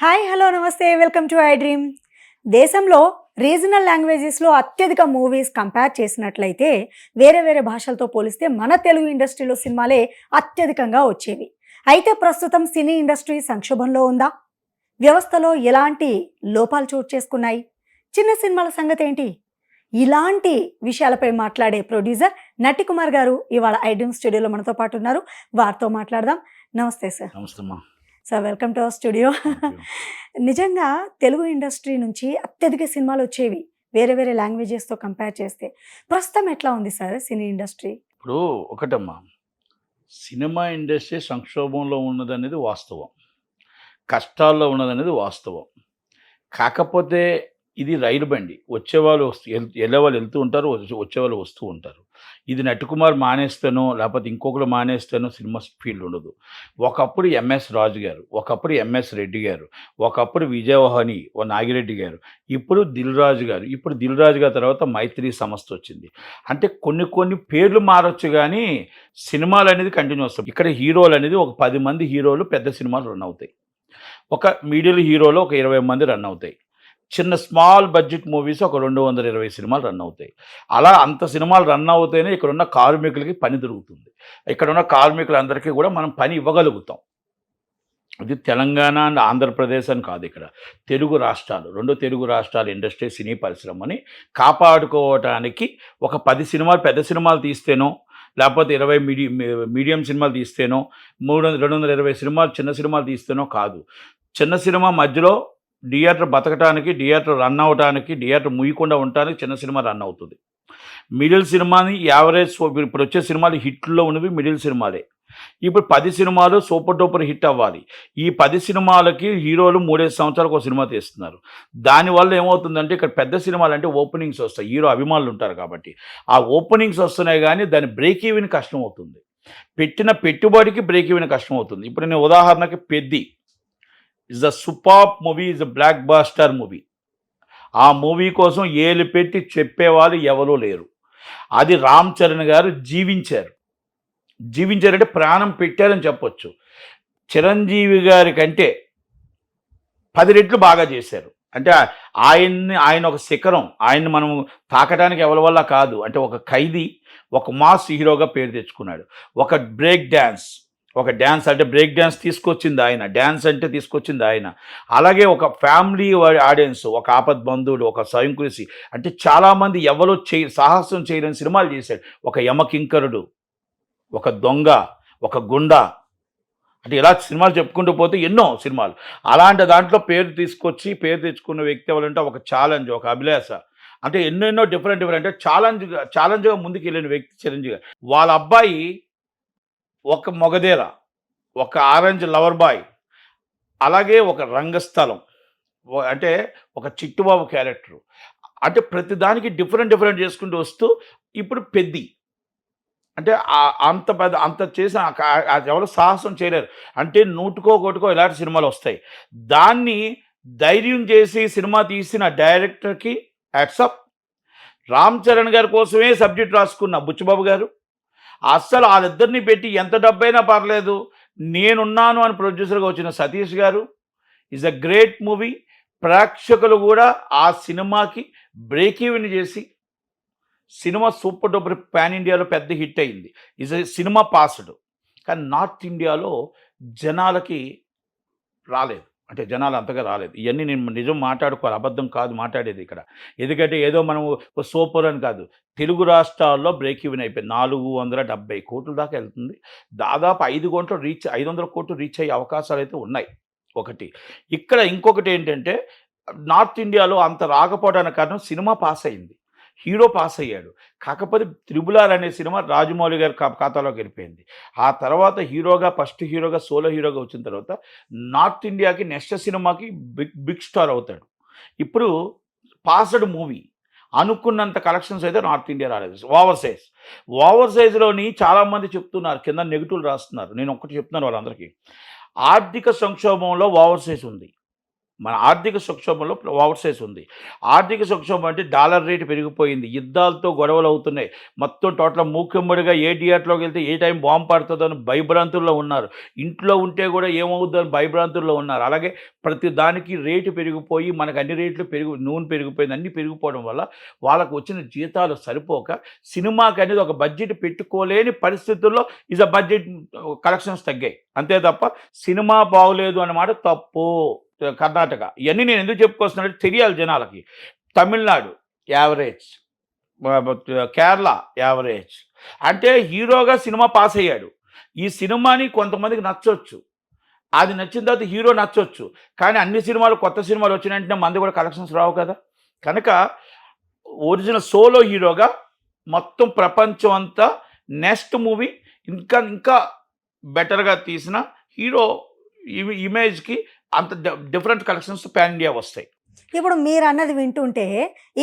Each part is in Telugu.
హాయ్ హలో నమస్తే వెల్కమ్ టు ఐ డ్రీమ్. దేశంలో రీజనల్ లాంగ్వేజెస్లో అత్యధిక మూవీస్ కంపేర్ చేసినట్లయితే వేరే వేరే భాషలతో పోలిస్తే మన తెలుగు ఇండస్ట్రీలో సినిమాలే అత్యధికంగా వచ్చేవి. అయితే ప్రస్తుతం సినీ ఇండస్ట్రీ సంక్షోభంలో ఉందా? వ్యవస్థలో ఎలాంటి లోపాలు చోటు చేసుకున్నాయి? చిన్న సినిమాల సంగతి ఏంటి? ఇలాంటి విషయాలపై మాట్లాడే ప్రొడ్యూసర్ నటికుమార్ గారు ఇవాళ ఐ డ్రీమ్ స్టూడియోలో మనతో పాటు ఉన్నారు. వారితో మాట్లాడదాం. నమస్తే సార్. నమస్తే. Sir welcome to our studio. నిజంగా తెలుగు ఇండస్ట్రీ నుంచి అత్యధిక సినిమాలు వచ్చేవి వేరే వేరే లాంగ్వేజెస్తో కంపేర్ చేస్తే. ప్రస్తుతం ఎట్లా ఉంది సార్ సినీ ఇండస్ట్రీ? ఇప్పుడు ఒకటమ్మా, సినిమా ఇండస్ట్రీ సంక్షోభంలో ఉన్నదనేది వాస్తవం, కష్టాల్లో ఉన్నదనేది వాస్తవం. కాకపోతే ఇది రైలు బండి, వచ్చేవాళ్ళు వెళ్ళేవాళ్ళు వెళ్తూ ఉంటారు, వచ్చేవాళ్ళు వస్తూ ఉంటారు. ఇది నటికుమార్ మానేస్తానో లేకపోతే ఇంకొకరు మానేస్తానో సినిమా ఫీల్డ్ ఉండదు. ఒకప్పుడు ఎంఎస్ రాజు గారు, ఒకప్పుడు ఎంఎస్ రెడ్డి గారు, ఒకప్పుడు విజయవాహిని ఓ నాగిరెడ్డి గారు, ఇప్పుడు దిల్ రాజు గారు, ఇప్పుడు దిల్ రాజు గారి తర్వాత మైత్రి సంస్థ వచ్చింది. అంటే కొన్ని పేర్లు మారచ్చు కానీ సినిమాలు అనేది కంటిన్యూ వస్తాయి. ఇక్కడ హీరోలు అనేది ఒక 10 మంది హీరోలు పెద్ద సినిమాలు రన్ అవుతాయి, ఒక మిడిల్ హీరోలు ఒక 20 మంది రన్ అవుతాయి, చిన్న స్మాల్ బడ్జెట్ మూవీస్ ఒక 220 సినిమాలు రన్ అవుతాయి. అలా అంత సినిమాలు రన్ అవుతేనే ఇక్కడున్న కార్మికులకి పని దొరుకుతుంది. ఇక్కడున్న కార్మికులందరికీ కూడా మనం పని ఇవ్వగలుగుతాం. ఇది తెలంగాణ అండ్ ఆంధ్రప్రదేశ్ అని కాదు, ఇక్కడ తెలుగు రాష్ట్రాలు, 2 తెలుగు రాష్ట్రాల ఇండస్ట్రీ సినీ పరిశ్రమని కాపాడుకోవటానికి ఒక 10 సినిమాలు పెద్ద సినిమాలు తీస్తేనో లేకపోతే 20 మీడియం సినిమాలు తీస్తేనో 220 సినిమాలు చిన్న సినిమాలు తీస్తేనో కాదు. చిన్న సినిమా మధ్యలో థియేటర్ బతకటానికి, థియేటర్ రన్ అవ్వటానికి, థియేటర్ ముయ్యకుండా ఉండటానికి చిన్న సినిమా రన్ అవుతుంది. మిడిల్ సినిమాని యావరేజ్, ఇప్పుడు వచ్చే సినిమాలు హిట్లో ఉన్నవి మిడిల్ సినిమాలే. ఇప్పుడు 10 సినిమాలు సూపర్ డూపర్ హిట్ అవ్వాలి. ఈ 10 సినిమాలకి హీరోలు 3-5 సంవత్సరాలకు ఒక సినిమా తీస్తున్నారు. దానివల్ల ఏమవుతుందంటే ఇక్కడ పెద్ద సినిమాలు అంటే ఓపెనింగ్స్ వస్తాయి, హీరో అభిమానులు ఉంటారు కాబట్టి ఆ ఓపెనింగ్స్ వస్తున్నాయి, కానీ దాని బ్రేక్ ఈవెన్ కష్టం అవుతుంది. పెట్టిన పెట్టుబడికి బ్రేక్ ఈవెన్ కష్టం అవుతుంది. ఇప్పుడు నేను ఉదాహరణకి Peddi is the super movie, is the blockbuster movie. ఆ మూవీ కోసం ఏలు పెట్టి చెప్పేవాళ్ళు ఎవరూ లేరు. అది రామ్ చరణ్ గారు జీవించారంటే ప్రాణం పెట్టారని చెప్పొచ్చు. చిరంజీవి గారి కంటే 10 రెట్లు బాగా చేశారు. అంటే ఆయన ఒక శిఖరం, ఆయన్ని మనం తాకడానికి ఎవరి వల్ల కాదు. అంటే ఒక ఖైదీ, ఒక మాస్ హీరోగా పేరు తెచ్చుకున్నాడు. ఒక బ్రేక్ డ్యాన్స్, ఒక డ్యాన్స్ అంటే బ్రేక్ డ్యాన్స్ తీసుకొచ్చింది ఆయన, డ్యాన్స్ అంటే తీసుకొచ్చింది ఆయన. అలాగే ఒక ఫ్యామిలీ ఆడియన్స్, ఒక ఆపద్ బంధువుడు, ఒక స్వయంకృషి, అంటే చాలామంది ఎవరో సాహసం చేయలేని సినిమాలు చేశాడు. ఒక యమకింకరుడు, ఒక దొంగ, ఒక గుండా, అంటే ఇలా సినిమాలు చెప్పుకుంటూ పోతే ఎన్నో సినిమాలు. అలాంటి దాంట్లో పేరు తెచ్చుకున్న వ్యక్తి ఎవరంటే ఒక ఛాలెంజ్, ఒక అభిలాష, అంటే ఎన్నెన్నో డిఫరెంట్ అంటే ఛాలెంజ్గా ముందుకు వెళ్ళిన వ్యక్తి చిరంజీవి గారు. వాళ్ళ అబ్బాయి ఒక మొగదేర, ఒక ఆరెంజ్ లవర్ బాయ్, అలాగే ఒక రంగస్థలం, అంటే ఒక చిట్టుబాబు క్యారెక్టరు, అంటే ప్రతిదానికి డిఫరెంట్ చేసుకుంటూ వస్తూ ఇప్పుడు పెద్ది, అంటే అంత చేసిన ఎవరు సాహసం చేయలేరు. అంటే 100కో ఇలాంటి సినిమాలు వస్తాయి. దాన్ని ధైర్యం చేసి సినిమా తీసిన డైరెక్టర్కి యాక్సెప్ట్. రామ్ చరణ్ గారి కోసమే సబ్జెక్ట్ రాసుకున్న బుచ్చిబాబు గారు అస్సలు వాళ్ళిద్దరిని పెట్టి ఎంత డబ్బైనా పర్లేదు నేనున్నాను అని ప్రొడ్యూసర్గా వచ్చిన సతీష్ గారు ఈజ్ అ గ్రేట్ మూవీ. ప్రేక్షకులు కూడా ఆ సినిమాకి బ్రేక్ ఈవెన్ చేసి సినిమా సూపర్ డూపర్ పాన్ ఇండియాలో పెద్ద హిట్ అయింది. Is a cinema passed. కానీ నార్త్ ఇండియాలో జనాలకి రాలేదు, అంటే జనాలు అంతగా రాలేదు. ఇవన్నీ నేను నిజం మాట్లాడుకోవాలి, అబద్ధం కాదు మాట్లాడేది ఇక్కడ. ఎందుకంటే ఏదో మనం సూపర్ అని కాదు, తెలుగు రాష్ట్రాల్లో బ్రేక్ ఈవెన్ అయిపోయింది. 470 కోట్ల దాకా వెళ్తుంది. దాదాపు 500 కోట్లు రీచ్ అయ్యే అవకాశాలు అయితే ఉన్నాయి. ఒకటి ఇక్కడ. ఇంకొకటి ఏంటంటే నార్త్ ఇండియాలో అంత రాకపోవడానికి కారణం సినిమా పాస్ అయింది, హీరో పాస్ అయ్యాడు. కాకపోతే త్రిబుల్-ఆర్ అనే సినిమా రాజమౌళి గారి ఖాతాలోకి వెళ్ళిపోయింది. ఆ తర్వాత ఫస్ట్ హీరోగా సోలో హీరోగా వచ్చిన తర్వాత నార్త్ ఇండియాకి నెక్స్ట్ సినిమాకి బిగ్ స్టార్ అవుతాడు. ఇప్పుడు పాస్డ్ మూవీ అనుకున్నంత కలెక్షన్స్ అయితే నార్త్ ఇండియా రాలేదు. ఓవర్ సైజ్లోని చాలామంది చెప్తున్నారు, కింద నెగిటివ్లు రాస్తున్నారు. నేను ఒక్కటి చెప్తున్నాను వాళ్ళందరికీ, ఆర్థిక సంక్షోభంలో ఓవర్ సైజ్ ఉంది. మన ఆర్థిక సంక్షోభంలో ఓవర్ సైజ్ ఉంది. ఆర్థిక సంక్షోభం అంటే డాలర్ రేటు పెరిగిపోయింది, యుద్ధాలతో గొడవలు అవుతున్నాయి, మొత్తం టోటల్ మూకుమ్మడిగా ఏ థియేటర్లోకి వెళ్తే ఏ టైం బాంబు పడుతుందో అని భయభ్రాంతుల్లో ఉన్నారు. ఇంట్లో ఉంటే కూడా ఏమవుతుందో అని భయభ్రాంతుల్లో ఉన్నారు. అలాగే ప్రతి దానికి రేటు పెరిగిపోయి మనకు అన్ని రేట్లు నూనె పెరిగిపోయింది, అన్నీ పెరిగిపోవడం వల్ల వాళ్ళకు వచ్చిన జీతాలు సరిపోక సినిమాకి అనేది ఒక బడ్జెట్ పెట్టుకోలేని పరిస్థితుల్లో ఇస్ అ బడ్జెట్ కలెక్షన్స్ తగ్గాయి. అంతే తప్ప సినిమా బాగోలేదు అన్నమాట తప్పు. కర్ణాటక ఇవన్నీ నేను ఎందుకు చెప్పుకొస్తున్నానంటే తెలియాలి జనాలకి. Tamil Nadu average, Kerala average. అంటే హీరోగా సినిమా పాస్ అయ్యాడు. ఈ సినిమాని కొంతమందికి నచ్చవచ్చు, అది నచ్చిన తర్వాత హీరో నచ్చవచ్చు, కానీ అన్ని సినిమాలు కొత్త సినిమాలు వచ్చినంటే మంది కూడా కలెక్షన్స్ రావు కదా. కనుక ఒరిజినల్ సోలో హీరోగా మొత్తం ప్రపంచం అంతా నెక్స్ట్ మూవీ ఇంకా ఇంకా బెటర్గా తీసిన హీరో ఇమేజ్కి అంత డిఫరెంట్ కలెక్షన్స్ పాన్ ఇండియా వస్తాయి. ఇప్పుడు మీరు అన్నది వింటుంటే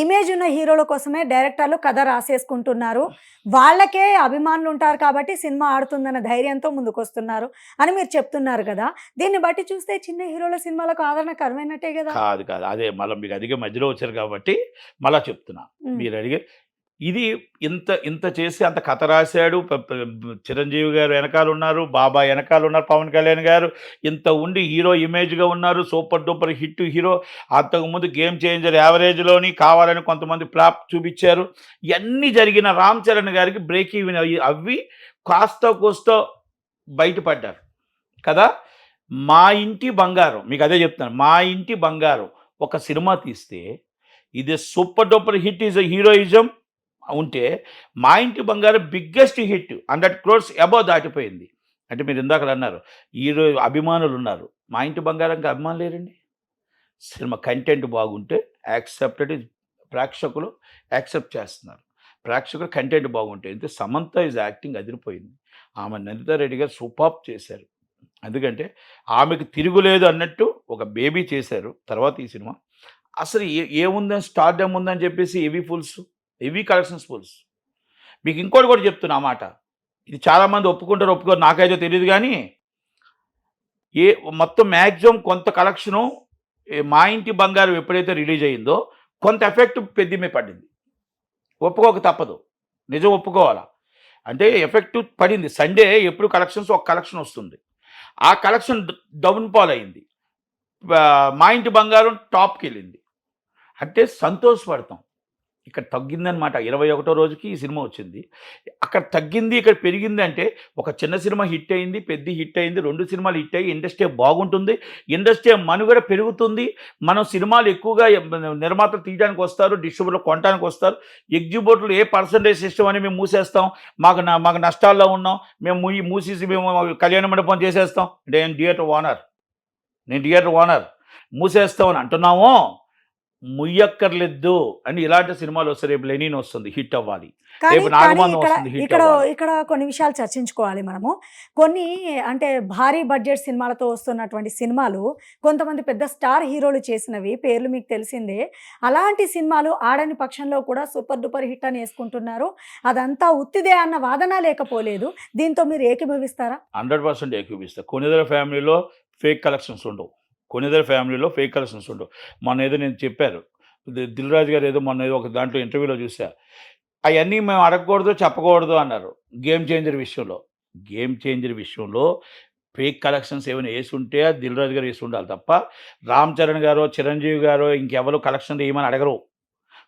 ఇమేజ్ ఉన్న హీరోల కోసమే డైరెక్టర్లు కథ రాసేసుకుంటున్నారు, వాళ్ళకే అభిమానులు ఉంటారు కాబట్టి సినిమా ఆడుతుందన్న ధైర్యంతో ముందుకొస్తున్నారు అని మీరు చెప్తున్నారు కదా. దీన్ని బట్టి చూస్తే చిన్న హీరోల సినిమాలకు ఆదరణ కరువైనట్టే కదా. కాదు కాదు, అదే మళ్ళీ మీకు అదిగే మధ్యలో వచ్చారు కాబట్టి మళ్ళీ చెప్తున్నా. మీరు అడిగే ఇది ఇంత చేసి అంత కథ రాశాడు, చిరంజీవి గారు వెనకాల ఉన్నారు, బాబా వెనకాల ఉన్నారు, పవన్ కళ్యాణ్ గారు ఇంత ఉండి హీరో ఇమేజ్గా ఉన్నారు, సూపర్ డూపర్ హిట్ హీరో. అంతకుముందు గేమ్ చేంజర్ యావరేజ్లోని కావాలని కొంతమంది ఫ్లాప్ చూపించారు. ఇవన్నీ జరిగిన రామ్ చరణ్ గారికి బ్రేక్ ఈవెన్ అవి కాస్త కోస్తో బయటపడ్డారు కదా. మా ఇంటి బంగారం, మీకు అదే చెప్తున్నాను, మా ఇంటి బంగారం ఒక సినిమా తీస్తే ఇది super duper hit is heroism ఉంటే, మా ఇంటి బంగారం బిగ్గెస్ట్ హిట్ 100 crores అబౌవ్ దాటిపోయింది. అంటే మీరు ఇందాక అన్నారు హీరో అభిమానులు ఉన్నారు, మా ఇంటి బంగారంకి అభిమానులు లేరండి. సినిమా కంటెంట్ బాగుంటే యాక్సెప్టెడ్, ప్రేక్షకులు యాక్సెప్ట్ చేస్తున్నారు. ప్రేక్షకులు కంటెంట్ బాగుంటే ఇంతే. సమంత ఈజ్ యాక్టింగ్ అదిరిపోయింది. ఆమె నందితా రెడ్డి గారు సూపర్ చేశారు. ఎందుకంటే ఆమెకు తిరుగులేదు అన్నట్టు ఒక బేబీ చేశారు. తర్వాత ఈ సినిమా అసలు ఏముందని స్టార్డమ్ ఉందని చెప్పేసి హెవీ కలెక్షన్స్ ఫుల్స్. మీకు ఇంకోటి కూడా చెప్తున్నా మాట, ఇది చాలామంది ఒప్పుకుంటారు ఒప్పుకోరు నాకైతే తెలియదు, కానీ మొత్తం మ్యాక్సిమం కొంత కలెక్షను మా ఇంటి బంగారం ఎప్పుడైతే రిలీజ్ అయ్యిందో కొంత ఎఫెక్ట్ పెద్దమే పడింది. ఒప్పుకోక తప్పదు, నిజం ఒప్పుకోవాలా. అంటే ఎఫెక్ట్ పడింది. సండే ఎప్పుడు కలెక్షన్స్ ఒక కలెక్షన్ వస్తుంది, ఆ కలెక్షన్ డౌన్ ఫాల్ అయింది. మా ఇంటి బంగారం టాప్కి వెళ్ళింది అంటే సంతోషపడతాం. ఇక్కడ తగ్గిందనమాట. 21వ రోజుకి ఈ సినిమా వచ్చింది, అక్కడ తగ్గింది ఇక్కడ పెరిగింది. అంటే ఒక చిన్న సినిమా హిట్ అయింది, పెద్ద హిట్ అయింది, 2 సినిమాలు హిట్ అయ్యి ఇండస్ట్రీ బాగుంటుంది, ఇండస్ట్రీ మనుగడ పెరుగుతుంది. మనం సినిమాలు ఎక్కువగా నిర్మాతలు తీయడానికి వస్తారు, డిస్ట్రిబ్యూటర్లు కొనడానికి వస్తారు. ఎగ్జిబ్యూటర్లు ఏ పర్సంటేజ్ సిస్టమ్ అని మేము మూసేస్తాం, మాకు నష్టాల్లో ఉన్నాం, మేము మూసేసి మేము కళ్యాణ మండపం చేసేస్తాం అంటే నేను థియేటర్ ఓనర్ మూసేస్తామని అంటున్నాము. ముయ్యక్కర్లేదు అని ఇలాంటి సినిమాలు వస్తాయి. రేపు లెనిన్ వస్తుంది, హిట్ అవ్వాలి. రేపు నాగబంధం వస్తుంది, హిట్ అవ్వాలి. ఇక్కడ కొన్ని విషయాలు చర్చించుకోవాలి మనము. కొన్ని అంటే భారీ బడ్జెట్ సినిమాలతో వస్తున్నటువంటి సినిమాలు కొంతమంది పెద్ద స్టార్ హీరోలు చేసినవి, పేర్లు మీకు తెలిసిందే. అలాంటి సినిమాలు ఆడని పక్షంలో కూడా సూపర్ డూపర్ హిట్ అని వేసుకుంటున్నారు. అదంతా ఉత్తిదే అన్న వాదన లేకపోలేదు. దీంతో మీరు ఏకీభవిస్తారా? 100% ఏకీభవిస్తా. కొన్నిదల ఫ్యామిలీలో ఫేక్ కలెక్షన్స్ ఉండవు, మొన్న ఏదో నేను చెప్పారు, దిల్ రాజు గారు ఏదో మొన్న ఏదో ఒక దాంట్లో ఇంటర్వ్యూలో చూసా, అవన్నీ మేము అడగకూడదు చెప్పకూడదు అన్నారు. గేమ్ చేంజర్ విషయంలో ఫేక్ కలెక్షన్స్ ఏమైనా వేసి ఉంటే దిల్ రాజు గారు వేసి ఉండాలి తప్ప రామ్ చరణ్ గారు, చిరంజీవి గారు ఇంకెవరు కలెక్షన్ వేయమని అడగరు.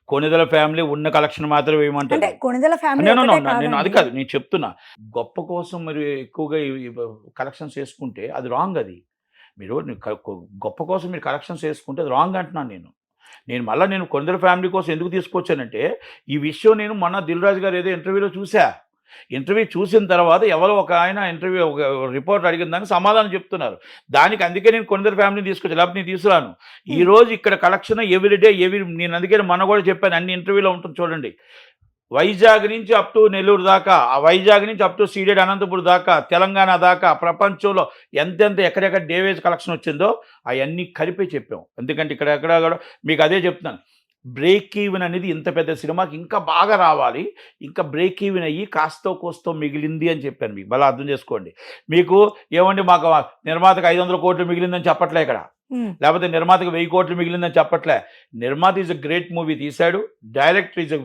కొనిదల ఫ్యామిలీ ఉన్న కలెక్షన్ మాత్రం వేయమంటారు. నేను అది కాదు, నేను చెప్తున్నా, గొప్ప కోసం మీరు ఎక్కువగా కలెక్షన్స్ వేసుకుంటే అది రాంగ్. అది మీరు గొప్ప కోసం మీరు కలెక్షన్స్ వేసుకుంటే అది రాంగ్ అంటున్నాను నేను కొందరు ఫ్యామిలీ కోసం ఎందుకు తీసుకొచ్చానంటే, ఈ విషయం నేను మొన్న దిల్ రాజు గారు ఏదో ఇంటర్వ్యూలో చూసా. ఇంటర్వ్యూ చూసిన తర్వాత ఎవరో ఒక ఆయన ఒక రిపోర్ట్ అడిగిన దానికి సమాధానం చెప్తున్నారు. దానికి అందుకే నేను కొందరు ఫ్యామిలీని తీసుకొచ్చాను, లేకపోతే నేను తీసుకురాను. ఈరోజు ఇక్కడ కలెక్షన్ ఎవ్రీడే నేను అందుకే మొన్న కూడా చెప్పాను, అన్ని ఇంటర్వ్యూలో ఉంటుంది చూడండి. వైజాగ్ నుంచి అప్ టు నెల్లూరు దాకా, ఆ వైజాగ్ నుంచి అప్ టు సీడెడ్ అనంతపురం దాకా, తెలంగాణ దాకా, ప్రపంచంలో ఎంతెంత ఎక్కడెక్కడ డేవేజ్ కలెక్షన్ వచ్చిందో అవన్నీ కలిపి చెప్పాం. ఎందుకంటే ఇక్కడ మీకు అదే చెప్తున్నాను, బ్రేక్ ఈవెన్ అనేది ఇంత పెద్ద సినిమాకి ఇంకా బాగా రావాలి, ఇంకా బ్రేక్ ఈవెన్ అయ్యి కాస్తో కోస్తో మిగిలింది అని చెప్పాను. మీకు బాగా అర్థం చేసుకోండి. మీకు ఏమండి మాకు నిర్మాతకు 500 కోట్లు మిగిలిందని చెప్పట్లే ఇక్కడ. లేకపోతే నిర్మాతకు 1000 కోట్లు మిగిలిందని చెప్పట్లే. నిర్మాత ఈజ్ అ గ్రేట్ మూవీ తీశాడు, director is a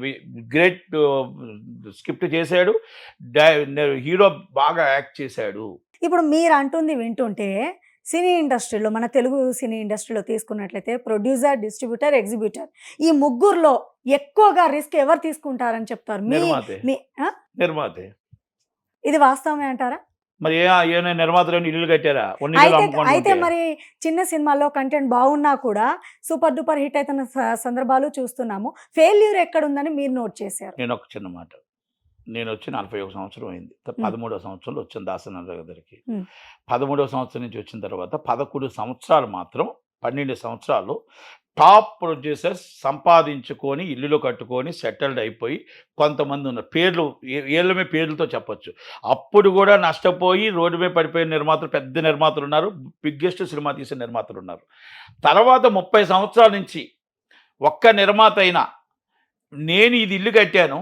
great script చేశాడు, హీరో బాగా యాక్ట్ చేశాడు. ఇప్పుడు మీరు అంటుంది వింటుంటే సినీ ఇండస్ట్రీలో, మన తెలుగు సినీ ఇండస్ట్రీలో తీసుకున్నట్లయితే ప్రొడ్యూసర్, డిస్ట్రిబ్యూటర్, ఎగ్జిబ్యూటర్, ఈ ముగ్గురులో ఎక్కువగా రిస్క్ ఎవరు తీసుకుంటారని చెప్తారు? నిర్మాతే. ఇది వాస్తవమే అంటారా? మరి ఏమైనా నిర్మాతలు ఇల్లు కట్టారా? అయితే మరి చిన్న సినిమాల్లో కంటెంట్ బాగున్నా కూడా సూపర్ డూపర్ హిట్ అవుతున్న సందర్భాలు చూస్తున్నాము. ఫెయిల్యూర్ ఎక్కడుందని మీరు నోట్ చేశారు? నేను ఒక చిన్న మాట, నేను వచ్చి 41 సంవత్సరం అయింది. 13వ సంవత్సరంలో వచ్చాను దాసనాథ దగ్గరికి. 13వ సంవత్సరం నుంచి వచ్చిన తర్వాత 11 సంవత్సరాలు మాత్రం, 12 సంవత్సరాలు టాప్ ప్రొడ్యూసర్స్ సంపాదించుకొని ఇల్లులో కట్టుకొని సెటిల్డ్ అయిపోయి కొంతమంది ఉన్నారు. పేర్లు ఏళ్ళమే పేర్లతో చెప్పొచ్చు. అప్పుడు కూడా నష్టపోయి రోడ్డు మీద పడిపోయిన నిర్మాతలు, పెద్ద నిర్మాతలు ఉన్నారు, బిగ్గెస్ట్ సినిమా తీసిన నిర్మాతలు ఉన్నారు. తర్వాత 30 సంవత్సరాల నుంచి ఒక్క నిర్మాత అయినా నేను ఇది ఇల్లు కట్టాను,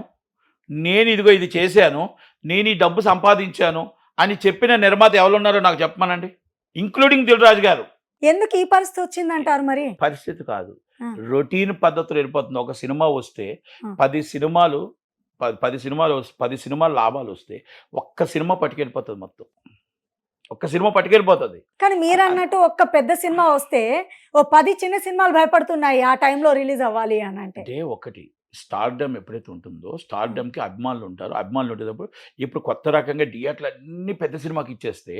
నేను ఇదిగో ఇది చేశాను, నేను ఈ డబ్బు సంపాదించాను అని చెప్పిన నిర్మాత ఎవరున్నారో నాకు చెప్పమనండి, ఇంక్లూడింగ్ దిల్ రాజు గారు. ఎందుకు ఈ పరిస్థితి వచ్చిందంటారు? మరి పరిస్థితి కాదు, రొటీన్ పద్ధతులు వెళ్ళిపోతుంది. ఒక సినిమా వస్తే 10 సినిమాలు 10 సినిమాలు లాభాలు వస్తే ఒక్క సినిమా పట్టుకెళ్ళిపోతుంది, మొత్తం ఒక్క సినిమా పట్టుకెళ్ళిపోతుంది. కానీ మీరు అన్నట్టు ఒక్క పెద్ద సినిమా వస్తే ఓ 10 చిన్న సినిమాలు భయపడుతున్నాయి ఆ టైంలో రిలీజ్ అవ్వాలి అని అంటే ఒకటి స్టార్డమ్ ఎప్పుడైతే ఉంటుందో, స్టార్డమ్కి అభిమానులు ఉంటారు. అభిమానులు ఉండేటప్పుడు ఇప్పుడు కొత్త రకంగా థియేటర్లు అన్నీ పెద్ద సినిమాకి ఇచ్చేస్తే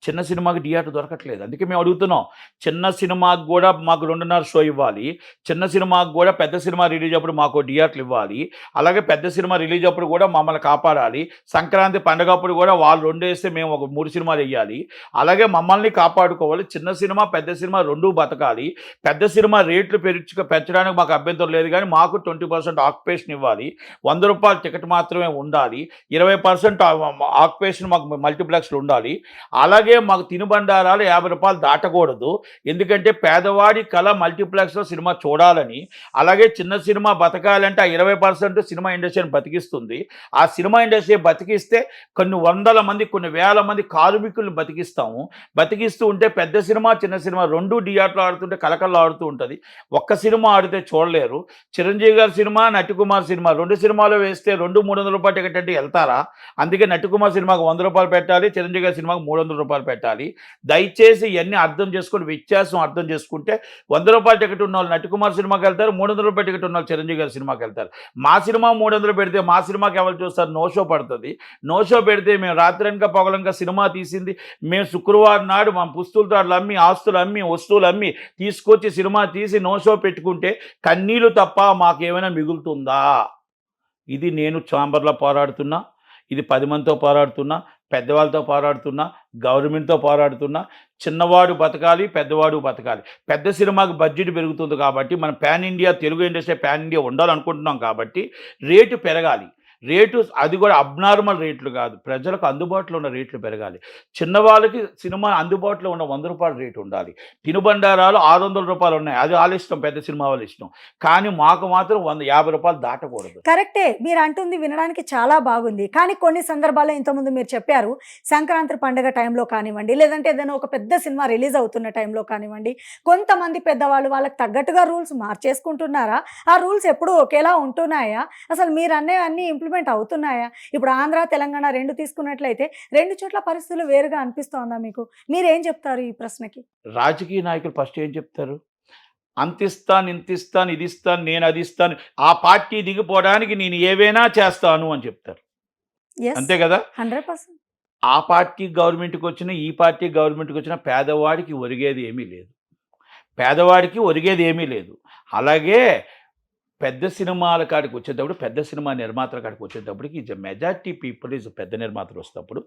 చిన్న సినిమాకి థియేటర్ దొరకట్లేదు. అందుకే మేము అడుగుతున్నాం, చిన్న సినిమాకి కూడా మాకు 2.5 షో ఇవ్వాలి, చిన్న సినిమాకి కూడా పెద్ద సినిమా రిలీజ్ అప్పుడు మాకు థియేటర్లు ఇవ్వాలి, అలాగే పెద్ద సినిమా రిలీజ్ అప్పుడు కూడా మమ్మల్ని కాపాడాలి, సంక్రాంతి పండుగ అప్పుడు కూడా వాళ్ళు 2 వేస్తే మేము ఒక 3 సినిమాలు వేయాలి, అలాగే మమ్మల్ని కాపాడుకోవాలి. చిన్న సినిమా పెద్ద సినిమా 2 బతకాలి. పెద్ద సినిమా రేట్లు పెంచడానికి మాకు అభ్యంతరం లేదు, కానీ మాకు 20% ఆక్యుపేషన్ ఇవ్వాలి. 100 రూపాయల టికెట్ మాత్రమే ఉండాలి. 20% ఆక్యుపేషన్ మాకు మల్టీప్లెక్స్లు ఉండాలి. అలాగే మాకు తినుబండారాలు 50 రూపాయలు దాటకూడదు. ఎందుకంటే పేదవాడి కళ మల్టీప్లెక్స్లో సినిమా చూడాలని. అలాగే చిన్న సినిమా బతకాలంటే ఆ 20% సినిమా ఇండస్ట్రీని బతికిస్తుంది. ఆ సినిమా ఇండస్ట్రీ బతికిస్తే కొన్ని వందల మంది, కొన్ని వేల మంది కార్మికులను బతికిస్తాము. బతికిస్తూ ఉంటే పెద్ద సినిమా చిన్న సినిమా 2 థియేటర్లు ఆడుతుంటే కలకల్లా ఆడుతూ ఉంటుంది. ఒక్క సినిమా ఆడితే చూడలేరు. చిరంజీవి గారి సినిమా, నటికుమార్ సినిమా 2 సినిమాలు వేస్తే 200-300 రూపాయల టికెట్ అంటే వెళ్తారా? అందుకే నటికుమార్ సినిమాకు 100 రూపాయలు పెట్టాలి, చిరంజీవి గారి సినిమాకు 300 రూపాయలు పెట్టాలి. దయచేసి ఇవన్నీ అర్థం చేసుకుని, వ్యత్యాసం అర్థం చేసుకుంటే 100 రూపాయల టికెట్ ఉన్న వాళ్ళు నటికుమార్ సినిమాకి వెళ్తారు, 300 రూపాయల టికెట్ ఉన్న వాళ్ళు చిరంజీవి గారి సినిమాకి వెళ్తారు. మా సినిమా 300 పెడితే మా సినిమాకి ఎవరు చూస్తారు? నో షో పడుతుంది. నో షో పెడితే మేము రాత్రనక పగలనక సినిమా తీసింది, మేము శుక్రవారం నాడు మా పుస్తకాలు అమ్మి, ఆస్తులు అమ్మి, వస్తువులు అమ్మి తీసుకొచ్చి సినిమా తీసి నో షో పెట్టుకుంటే కన్నీళ్ళు తప్ప మాకేమైనా మిగులుతుందా? ఇది నేను ఛాంబర్లో పోరాడుతున్నా, ఇది 10 మందితో పోరాడుతున్నా, పెద్దవాళ్ళతో పోరాడుతున్నా, గవర్నమెంట్తో పోరాడుతున్నా. చిన్నవాడు బతకాలి, పెద్దవాడు బతకాలి. పెద్ద సినిమాకి బడ్జెట్ పెరుగుతుంది కాబట్టి మనం pan India, Telugu industry pan India ఉండాలనుకుంటున్నాం కాబట్టి రేటు పెరగాలి. రేటు అది కూడా అబ్నార్మల్ రేట్లు కాదు, ప్రజలకు అందుబాటులో ఉన్న రేట్లు పెరగాలి. చిన్నవాళ్ళకి సినిమా అందుబాటులో ఉన్న 100 రూపాయల రేటు ఉండాలి. తినుబండారాలు 600 రూపాయలు ఉన్నాయి, అది వాళ్ళ ఇష్టం, పెద్ద సినిమా వాళ్ళ ఇష్టం. కానీ మాకు మాత్రం 150 రూపాయలు దాటకూడదు. కరెక్టే, మీరు అంటుంది వినడానికి చాలా బాగుంది. కానీ కొన్ని సందర్భాల్లో ఇంతకుముందు మీరు చెప్పారు, సంక్రాంతి పండుగ టైంలో కానివ్వండి, లేదంటే ఏదైనా ఒక పెద్ద సినిమా రిలీజ్ అవుతున్న టైంలో కానివ్వండి, కొంతమంది పెద్దవాళ్ళు వాళ్ళకి తగ్గట్టుగా రూల్స్ మార్చేసుకుంటున్నారా? ఆ రూల్స్ ఎప్పుడూ ఒకేలా ఉంటున్నాయా? అసలు మీరు అన్నీ ఇంప్లిమెంట్ అవుతున్నాయా? ఇప్పుడు ఆంధ్ర, తెలంగాణ 2 తీసుకున్నట్లయితే 2 చోట్ల పరిస్థితులు వేరుగా అనిపిస్తోందా మీకు? మీరేం చెప్తారు ఈ ప్రశ్నకి? రాజకీయ నాయకులు ఫస్ట్ ఏం చెప్తారు? అంతిస్తాను, ఇంతిస్తాను, ఇది ఇస్తాను, నేను అది ఇస్తాను, ఆ పార్టీ దిగిపోవడానికి నేను ఏవైనా చేస్తాను అని చెప్తారు. అంతే కదా? 100%. ఆ పార్టీ గవర్నమెంట్కి వచ్చినా, ఈ పార్టీ గవర్నమెంట్కి వచ్చినా పేదవాడికి ఒరిగేది ఏమీ లేదు. పేదవాడికి ఒరిగేది ఏమీ లేదు. అలాగే పెద్ద సినిమాల కాడికి వచ్చేటప్పుడు, పెద్ద సినిమా నిర్మాతల కాడికి వచ్చేటప్పటికి మెజారిటీ పీపుల్ ఈజ్ పెద్ద నిర్మాతలు వస్తేప్పుడు,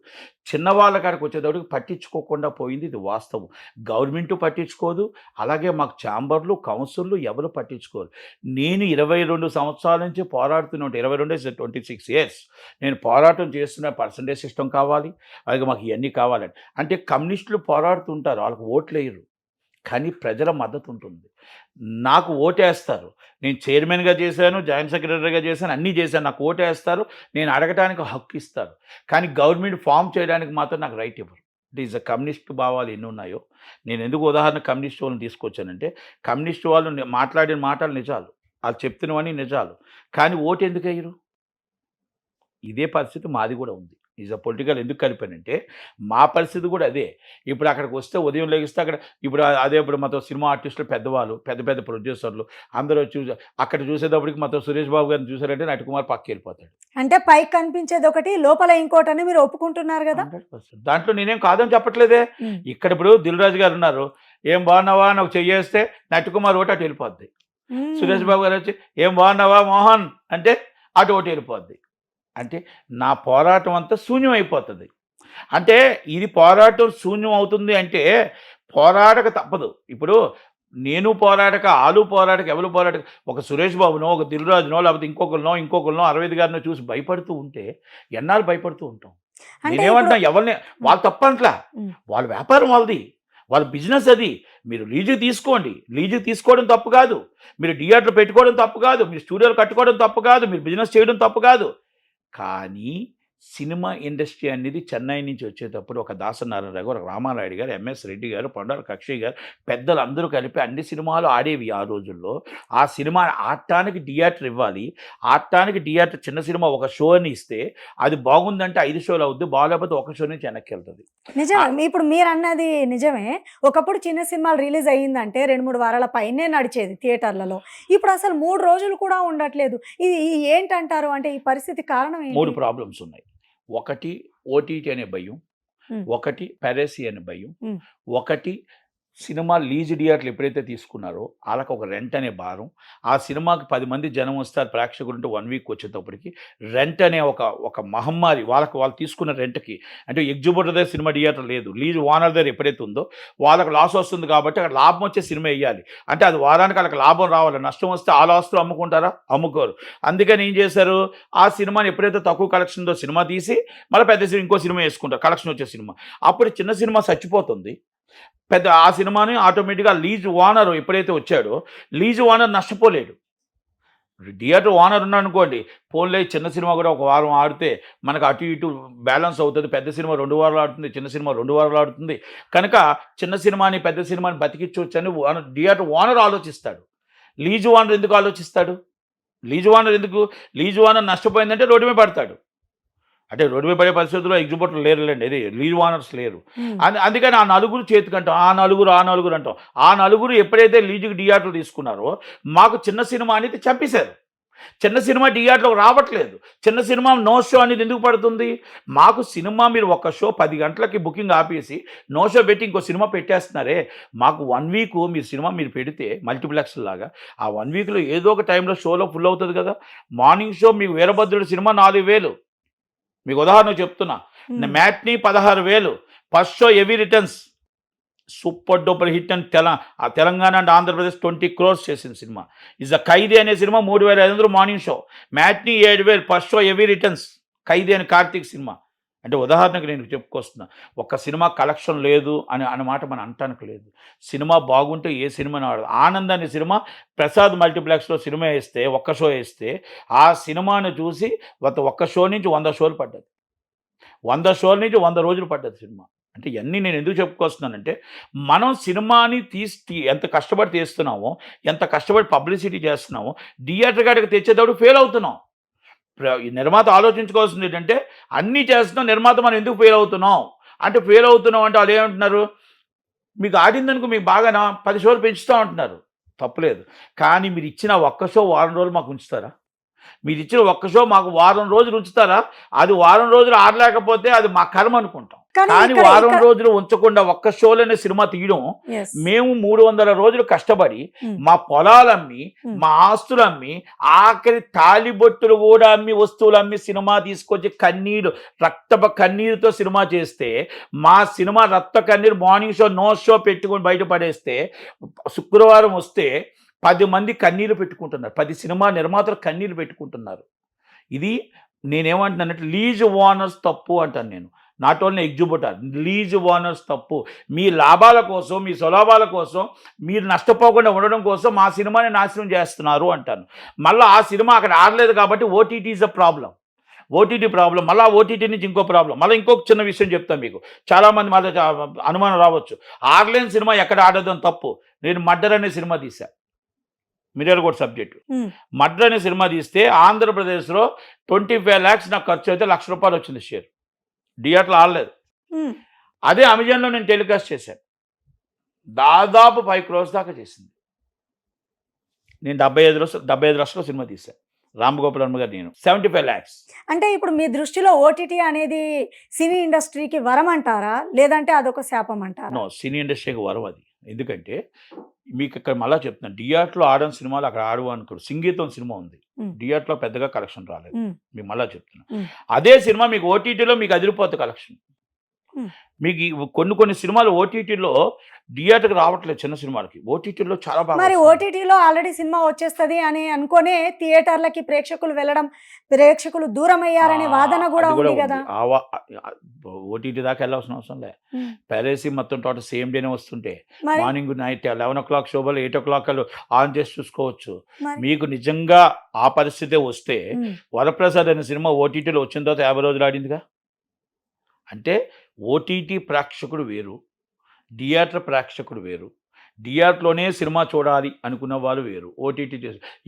చిన్నవాళ్ళ కాడికి వచ్చేటప్పటికి పట్టించుకోకుండా పోయింది, ఇది వాస్తవం. గవర్నమెంట్ పట్టించుకోదు, అలాగే మాకు ఛాంబర్లు, కౌన్సిళ్ళు ఎవరు పట్టించుకోరు. నేను 22 సంవత్సరాల నుంచి పోరాడుతూనే 26 ఇయర్స్ నేను పోరాటం చేస్తున్న పర్సంటేజ్ సిస్టమ్ కావాలి, అలాగే మాకు ఇవన్నీ కావాలని. అంటే కమ్యూనిస్టులు పోరాడుతుంటారు, వాళ్ళకి ఓట్లు వేయరు, కానీ ప్రజల మద్దతు ఉంటుంది. నాకు ఓటేస్తారు, నేను చైర్మన్గా చేశాను, జాయింట్ సెక్రటరీగా చేశాను, అన్నీ చేశాను, నాకు ఓటేస్తారు, నేను అడగటానికి హక్కు ఇస్తారు. కానీ గవర్నమెంట్ ఫామ్ చేయడానికి మాత్రం నాకు రైట్ ఇవ్వరు. ఇట్ ఈజ్ కమ్యూనిస్ట్ భావాలు ఎన్ని ఉన్నాయో, నేను ఎందుకు ఉదాహరణ కమ్యూనిస్ట్ వాళ్ళని తీసుకొచ్చానంటే, కమ్యూనిస్ట్ వాళ్ళు మాట్లాడిన మాటలు నిజాలు, వాళ్ళు చెప్తున్నవన్నీ నిజాలు, కానీ ఓటు ఎందుకు వేయరు? ఇదే పరిస్థితి మాది కూడా ఉంది. ఈజ్ అ పొలిటికల్ ఎందుకు కలిపానంటే, మా పరిస్థితి కూడా అదే. ఇప్పుడు అక్కడికి వస్తే ఉదయం లెగిస్తే అక్కడ ఇప్పుడు అదే ఇప్పుడు మాతో సినిమా ఆర్టిస్టులు పెద్దవాళ్ళు, పెద్ద పెద్ద ప్రొడ్యూసర్లు అందరూ చూసి అక్కడ చూసేటప్పటికి మాతో సురేష్ బాబు గారిని చూసారంటే నటికుమార్ పక్కకి వెళ్ళిపోతాడు. అంటే పైకి కనిపించేది ఒకటి, లోపల ఇంకోటని మీరు ఒప్పుకుంటున్నారు కదా? 100%. దాంట్లో నేనేం కాదని చెప్పట్లేదే. ఇక్కడ ఇప్పుడు దిల్ రాజు గారు ఉన్నారు, ఏం బాగున్నావా అని ఒక చెయ్యేస్తే నటికుమార్ ఒకటి అటు వెళ్ళిపోద్ది. సురేష్ బాబు గారు వచ్చి ఏం బాగున్నావా మోహన్ అంటే అటు ఒకటి వెళ్ళిపోద్ది. అంటే నా పోరాటం అంతా శూన్యం అయిపోతుంది. అంటే ఇది పోరాటం శూన్యం అవుతుంది అంటే పోరాటక తప్పదు. ఇప్పుడు నేను పోరాటక, ఆలు పోరాటక, ఎవరు పోరాటక, ఒక సురేష్ బాబునో, ఒక దిల్ రాజునో, లేకపోతే ఇంకొకరినో అరవింద్ గారినో చూసి భయపడుతూ ఉంటే ఎన్నాళ్ళు భయపడుతూ ఉంటాం? నేనేమంటున్నా, ఎవరిని వాళ్ళు తప్పంట్లా, వాళ్ళ వ్యాపారం వాళ్ళది, వాళ్ళ బిజినెస్ అది. మీరు లీజు తీసుకోండి, లీజు తీసుకోవడం తప్పు కాదు, మీరు థియేటర్లు పెట్టుకోవడం తప్పు కాదు, మీరు స్టూడియోలు కట్టుకోవడం తప్పు కాదు, మీరు బిజినెస్ చేయడం తప్పు కాదు. కానీ సినిమా ఇండస్ట్రీ అనేది చెన్నై నుంచి వచ్చేటప్పుడు ఒక దాసనారాయణ గారు, ఒక రామారాయుడు గారు, ఎంఎస్ రెడ్డి గారు, పండాల కక్షయ్య గారు, పెద్దలు అందరూ కలిపి అన్ని సినిమాలు ఆడేవి ఆ రోజుల్లో. ఆ సినిమా ఆడటానికి థియేటర్ ఇవ్వాలి, ఆడటానికి థియేటర్ చిన్న సినిమా ఒక షోని ఇస్తే అది బాగుందంటే 5 షోలు అవుద్ది, బాగాలేకపోతే ఒక షో నుంచి వెనక్కి వెళ్తుంది. నిజమే, ఇప్పుడు మీరు అన్నది నిజమే. ఒకప్పుడు చిన్న సినిమాలు రిలీజ్ అయ్యిందంటే 2-3 వారాల పైనే నడిచేది థియేటర్లలో. ఇప్పుడు అసలు 3 రోజులు కూడా ఉండట్లేదు. ఇది ఏంటంటారు? అంటే ఈ పరిస్థితి కారణం ఏంటి? 3 ప్రాబ్లమ్స్ ఉన్నాయి. ఒకటి ఓటీటీ అనే భయం, ఒకటి పైరసీ అనే భయం, ఒకటి సినిమా లీజ్ థియేటర్లు ఎప్పుడైతే తీసుకున్నారో వాళ్ళకి ఒక రెంట్ అనే భారం. ఆ సినిమాకి 10 మంది జనం వస్తారు ప్రేక్షకులు ఉంటే 1 వీక్ వచ్చేటప్పటికి రెంట్ అనే ఒక మహమ్మారి వాళ్ళు తీసుకున్న రెంట్కి. అంటే ఎగ్జిబిటర్ దగ్గర సినిమా థియేటర్ లేదు, లీజ్ ఓనర్ దగ్గర ఎప్పుడైతే ఉందో వాళ్ళకి లాస్ వస్తుంది కాబట్టి అక్కడ లాభం వచ్చే సినిమా వేయాలి. అంటే అది వారానికి వాళ్ళకి లాభం రావాలి, నష్టం వస్తే ఆ లాస్తో అమ్ముకుంటారా? అమ్ముకోరు. అందుకని ఏం చేశారు, ఆ సినిమాని ఎప్పుడైతే తక్కువ కలెక్షన్ ఉందో సినిమా తీసి మళ్ళీ పెద్ద సినిమా ఇంకో సినిమా వేసుకుంటారు, కలెక్షన్ వచ్చే సినిమా. అప్పుడు చిన్న సినిమా చచ్చిపోతుంది, పెద్ద ఆ సినిమాని ఆటోమేటిక్గా లీజ్ ఓనర్ ఎప్పుడైతే వచ్చాడో లీజ్ ఓనర్ నష్టపోలేడు. థియేటర్ ఓనర్ ఉన్నాడు అనుకోండి, పోన్లే చిన్న సినిమా కూడా ఒక వారం ఆడితే మనకు అటు ఇటు బ్యాలెన్స్ అవుతుంది, పెద్ద సినిమా 2 వారాలు ఆడుతుంది, చిన్న సినిమా 2 వారాలు ఆడుతుంది, కనుక చిన్న సినిమాని పెద్ద సినిమాని బతికించవచ్చు అని థియేటర్ ఓనర్ ఆలోచిస్తాడు. లీజ్ ఓనర్ ఎందుకు ఆలోచిస్తాడు? లీజ్ ఓనర్ నష్టపోయిందంటే రోడ్డు మీద పడతాడు. అంటే రోడ్డు మీద పడే పరిస్థితుల్లో ఎగ్జిబిటర్లు లేరులేండి, ఇది లీజ్ ఓనర్స్ లేరు. అందుకని ఆ నలుగురు చేతికంటాం, ఆ నలుగురు అంటాం. ఆ నలుగురు ఎప్పుడైతే లీజుకి థియేటర్లు తీసుకున్నారో మాకు చిన్న సినిమా అనేది చంపేశారు. చిన్న సినిమా థియేటర్లో రావట్లేదు. చిన్న సినిమా నో షో అనేది ఎందుకు పడుతుంది? మాకు సినిమా మీరు ఒక షో 10 గంటలకి బుకింగ్ ఆపేసి నో షో పెట్టి ఇంకో సినిమా పెట్టేస్తున్నారే. మాకు 1 వీక్ మీరు సినిమా మీరు పెడితే మల్టీప్లెక్స్ లాగా ఆ 1 వీక్లో ఏదో ఒక టైంలో షోలో ఫుల్ అవుతుంది కదా. మార్నింగ్ షో మీకు వీరభద్రుడి సినిమా 4,000, మీకు ఉదాహరణ చెప్తున్నా. Matinee 16,000, first show heavy returns super duper hit అని తెలంగాణ అండ్ ఆంధ్రప్రదేశ్ 20 crores చేసిన సినిమా. ఇస్ ద ఖైదీ అనే cinema 3,500 morning show, matinee 7,000, first show heavy returns ఖైదీ అని కార్తీక్ సినిమా. అంటే ఉదాహరణకు నేను చెప్పుకొస్తున్నా, ఒక సినిమా కలెక్షన్ లేదు అనే మాట మనం అంటానికి లేదు. సినిమా బాగుంటే ఏ సినిమా ఆడదు. ఆనంద్ అనే సినిమా ప్రసాద్ మల్టీప్లెక్స్లో సినిమా వేస్తే ఒక్క షో వేస్తే ఆ సినిమాను చూసి ఒక్క షో నుంచి 100 షోలు పడ్డది, 100 షోల నుంచి 100 రోజులు పడ్డది సినిమా. అంటే ఇవన్నీ నేను ఎందుకు చెప్పుకొస్తున్నానంటే మనం సినిమాని ఎంత కష్టపడి తీస్తున్నామో, ఎంత కష్టపడి పబ్లిసిటీ చేస్తున్నామో, థియేటర్ కాడికి తెచ్చేటప్పుడు ఫెయిల్ అవుతున్నాం. నిర్మాత ఆలోచించుకోవాల్సింది ఏంటంటే అన్నీ చేస్తున్నాం, నిర్మాత మనం ఎందుకు ఫెయిల్ అవుతున్నాం అంటే వాళ్ళు ఏమంటున్నారు, మీకు ఆడిందనుకో మీకు బాగా 10 షోలు పెంచుతూ ఉంటున్నారు, తప్పులేదు. కానీ మీరు ఇచ్చిన ఒక్క షో వారం రోజులు మాకు ఉంచుతారా? మీరు ఇచ్చిన ఒక్క షో మాకు వారం రోజులు ఉంచుతారా? అది వారం రోజులు ఆడలేకపోతే అది మా కర్మ అనుకుంటాం. కానీ వారం రోజులు ఉంచకుండా ఒక్క షోలోనే సినిమా తీయడం, మేము 300 రోజులు కష్టపడి మా పొలాలమ్మి, మా ఆస్తులమ్మి, ఆఖరి తాలిబొట్టులు కూడా అమ్మి, వస్తువులు అమ్మి సినిమా తీసుకొచ్చి కన్నీరుతో సినిమా చేస్తే, మా సినిమా రక్త కన్నీరు మార్నింగ్ షో నో షో పెట్టుకొని బయటపడేస్తే, శుక్రవారం వస్తే 10 మంది కన్నీరు పెట్టుకుంటున్నారు, 10 సినిమా నిర్మాతలు కన్నీరు పెట్టుకుంటున్నారు. ఇది నేనేమంటున్నానంటే లీజ్ ఓనర్స్ తప్పు అంటాను నేను, not only exhibitor, lease owners తప్పు. మీ లాభాల కోసం, మీ స్వలాభాల కోసం, మీరు నష్టపోకుండా ఉండడం కోసం మా సినిమాని నాశనం చేస్తున్నారు అంటాను. మళ్ళీ ఆ సినిమా అక్కడ ఆడలేదు కాబట్టి OTT is a problem. OTT problem, మళ్ళీ ఓటీటీ నుంచి ఇంకో ప్రాబ్లం. మళ్ళీ ఇంకొక చిన్న విషయం చెప్తాను మీకు, చాలామంది మళ్ళీ అనుమానం రావచ్చు, ఆర్లైన్ సినిమా ఎక్కడ ఆడదని తప్పు. నేను మర్డర్ అనే సినిమా తీసా, మిర్రర్ కోడ్ సబ్జెక్టు. మర్డర్ అనే సినిమా తీస్తే ఆంధ్రప్రదేశ్లో 25 lakhs నాకు ఖర్చు అయితే ₹1,00,000 వచ్చింది షేర్. థియేటర్లో ఆడలేదు. అదే అమెజాన్లో నేను టెలికాస్ట్ చేశాను, దాదాపు 5 crores దాకా చేసింది. నేను 75 లక్షల సినిమా తీశాను, రామగోపాల్ వర్మ గారు, నేను 75 lakhs. అంటే ఇప్పుడు మీ దృష్టిలో ఓటీటీ అనేది సినీ ఇండస్ట్రీకి వరం అంటారా, లేదంటే అదొక శాపం అంటారా? నో, సినీ ఇండస్ట్రీకి వరం అది. ఎందుకంటే మీకు ఇక్కడ మళ్ళీ చెప్తున్నాను, థియేటర్లో ఆడని సినిమాలు అక్కడ ఆడవు అనుకోరు. సంగీతం సినిమా ఉంది, థియేటర్లో పెద్దగా కలెక్షన్ రాలేదు. మీకు మళ్ళీ చెప్తున్నాను, అదే సినిమా మీకు ఓటీటీలో మీకు అదిరిపోతుంది కలెక్షన్. మీకు కొన్ని సినిమాలు ఓటీటీలో థియేటర్కి రావట్లేదు, చిన్న సినిమాలకి ఓటీటీలో చాలా బాగా. మరి ఓటీటీలో ఆల్రెడీ సినిమా వచ్చేస్తుంది అని అనుకునే థియేటర్లకి ప్రేక్షకులు వెళ్ళడం, ప్రేక్షకులు దూరం అయ్యారనే వాదన కూడా ఉంది కదా. ఓటీటీ దాకా వెళ్ళాల్సిన అవసరం లే, పెరేసి మొత్తం టోటల్ సేమ్ డేనే వస్తుంటే మార్నింగ్ నైట్ 11 o'clock షోలో 8 o'clock ఆన్ చేసి చూసుకోవచ్చు. మీకు నిజంగా ఆ పరిస్థితే వస్తే వరప్రసాద్ అనే సినిమా ఓటీటీలో వచ్చిన తర్వాత 50 రోజులు ఆడిందిగా. అంటే ఓటీటీ ప్రేక్షకుడు వేరు, థియేటర్ ప్రేక్షకుడు వేరు. థియేటర్లోనే సినిమా చూడాలి అనుకున్న వాళ్ళు వేరు, ఓటీటీ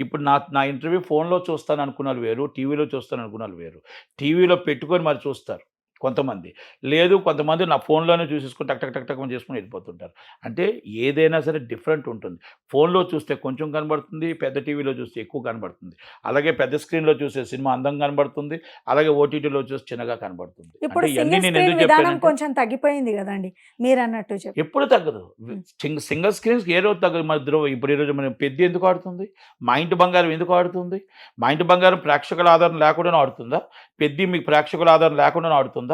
ఇప్పుడు నా ఇంటర్వ్యూ ఫోన్లో చూస్తాను అనుకున్న వాళ్ళు వేరు, టీవీలో చూస్తాను అనుకున్న వాళ్ళు వేరు. టీవీలో పెట్టుకొని మరి చూస్తారు కొంతమంది, లేదు కొంతమంది నా ఫోన్లోనే చూసేసుకుని టక్ టక్ టక్ టక్ చేసుకుని వెళ్ళిపోతుంటారు. అంటే ఏదైనా సరే డిఫరెంట్ ఉంటుంది. ఫోన్లో చూస్తే కొంచెం కనబడుతుంది, పెద్ద టీవీలో చూస్తే ఎక్కువ కనబడుతుంది. అలాగే పెద్ద స్క్రీన్లో చూసే సినిమా అందంగా కనబడుతుంది, అలాగే ఓటీటీలో చూస్తే చిన్నగా కనబడుతుంది. ఇప్పుడు విధానం కొంచెం తగ్గిపోయింది కదండి మీరు అన్నట్టు. ఎప్పుడు తగ్గదు, సింగిల్ స్క్రీన్స్కి ఏ రోజు తగ్గదు. మరి ఇప్పుడు ఈరోజు మనం పెద్ద ఎందుకు ఆడుతుంది, మా ఇంటి బంగారం ఎందుకు ఆడుతుంది? మా ఇంటి బంగారం ప్రేక్షకుల ఆధారం లేకుండా ఆడుతుందా? పెద్ద మీకు ప్రేక్షకుల ఆధారం లేకుండా ఆడుతుందా?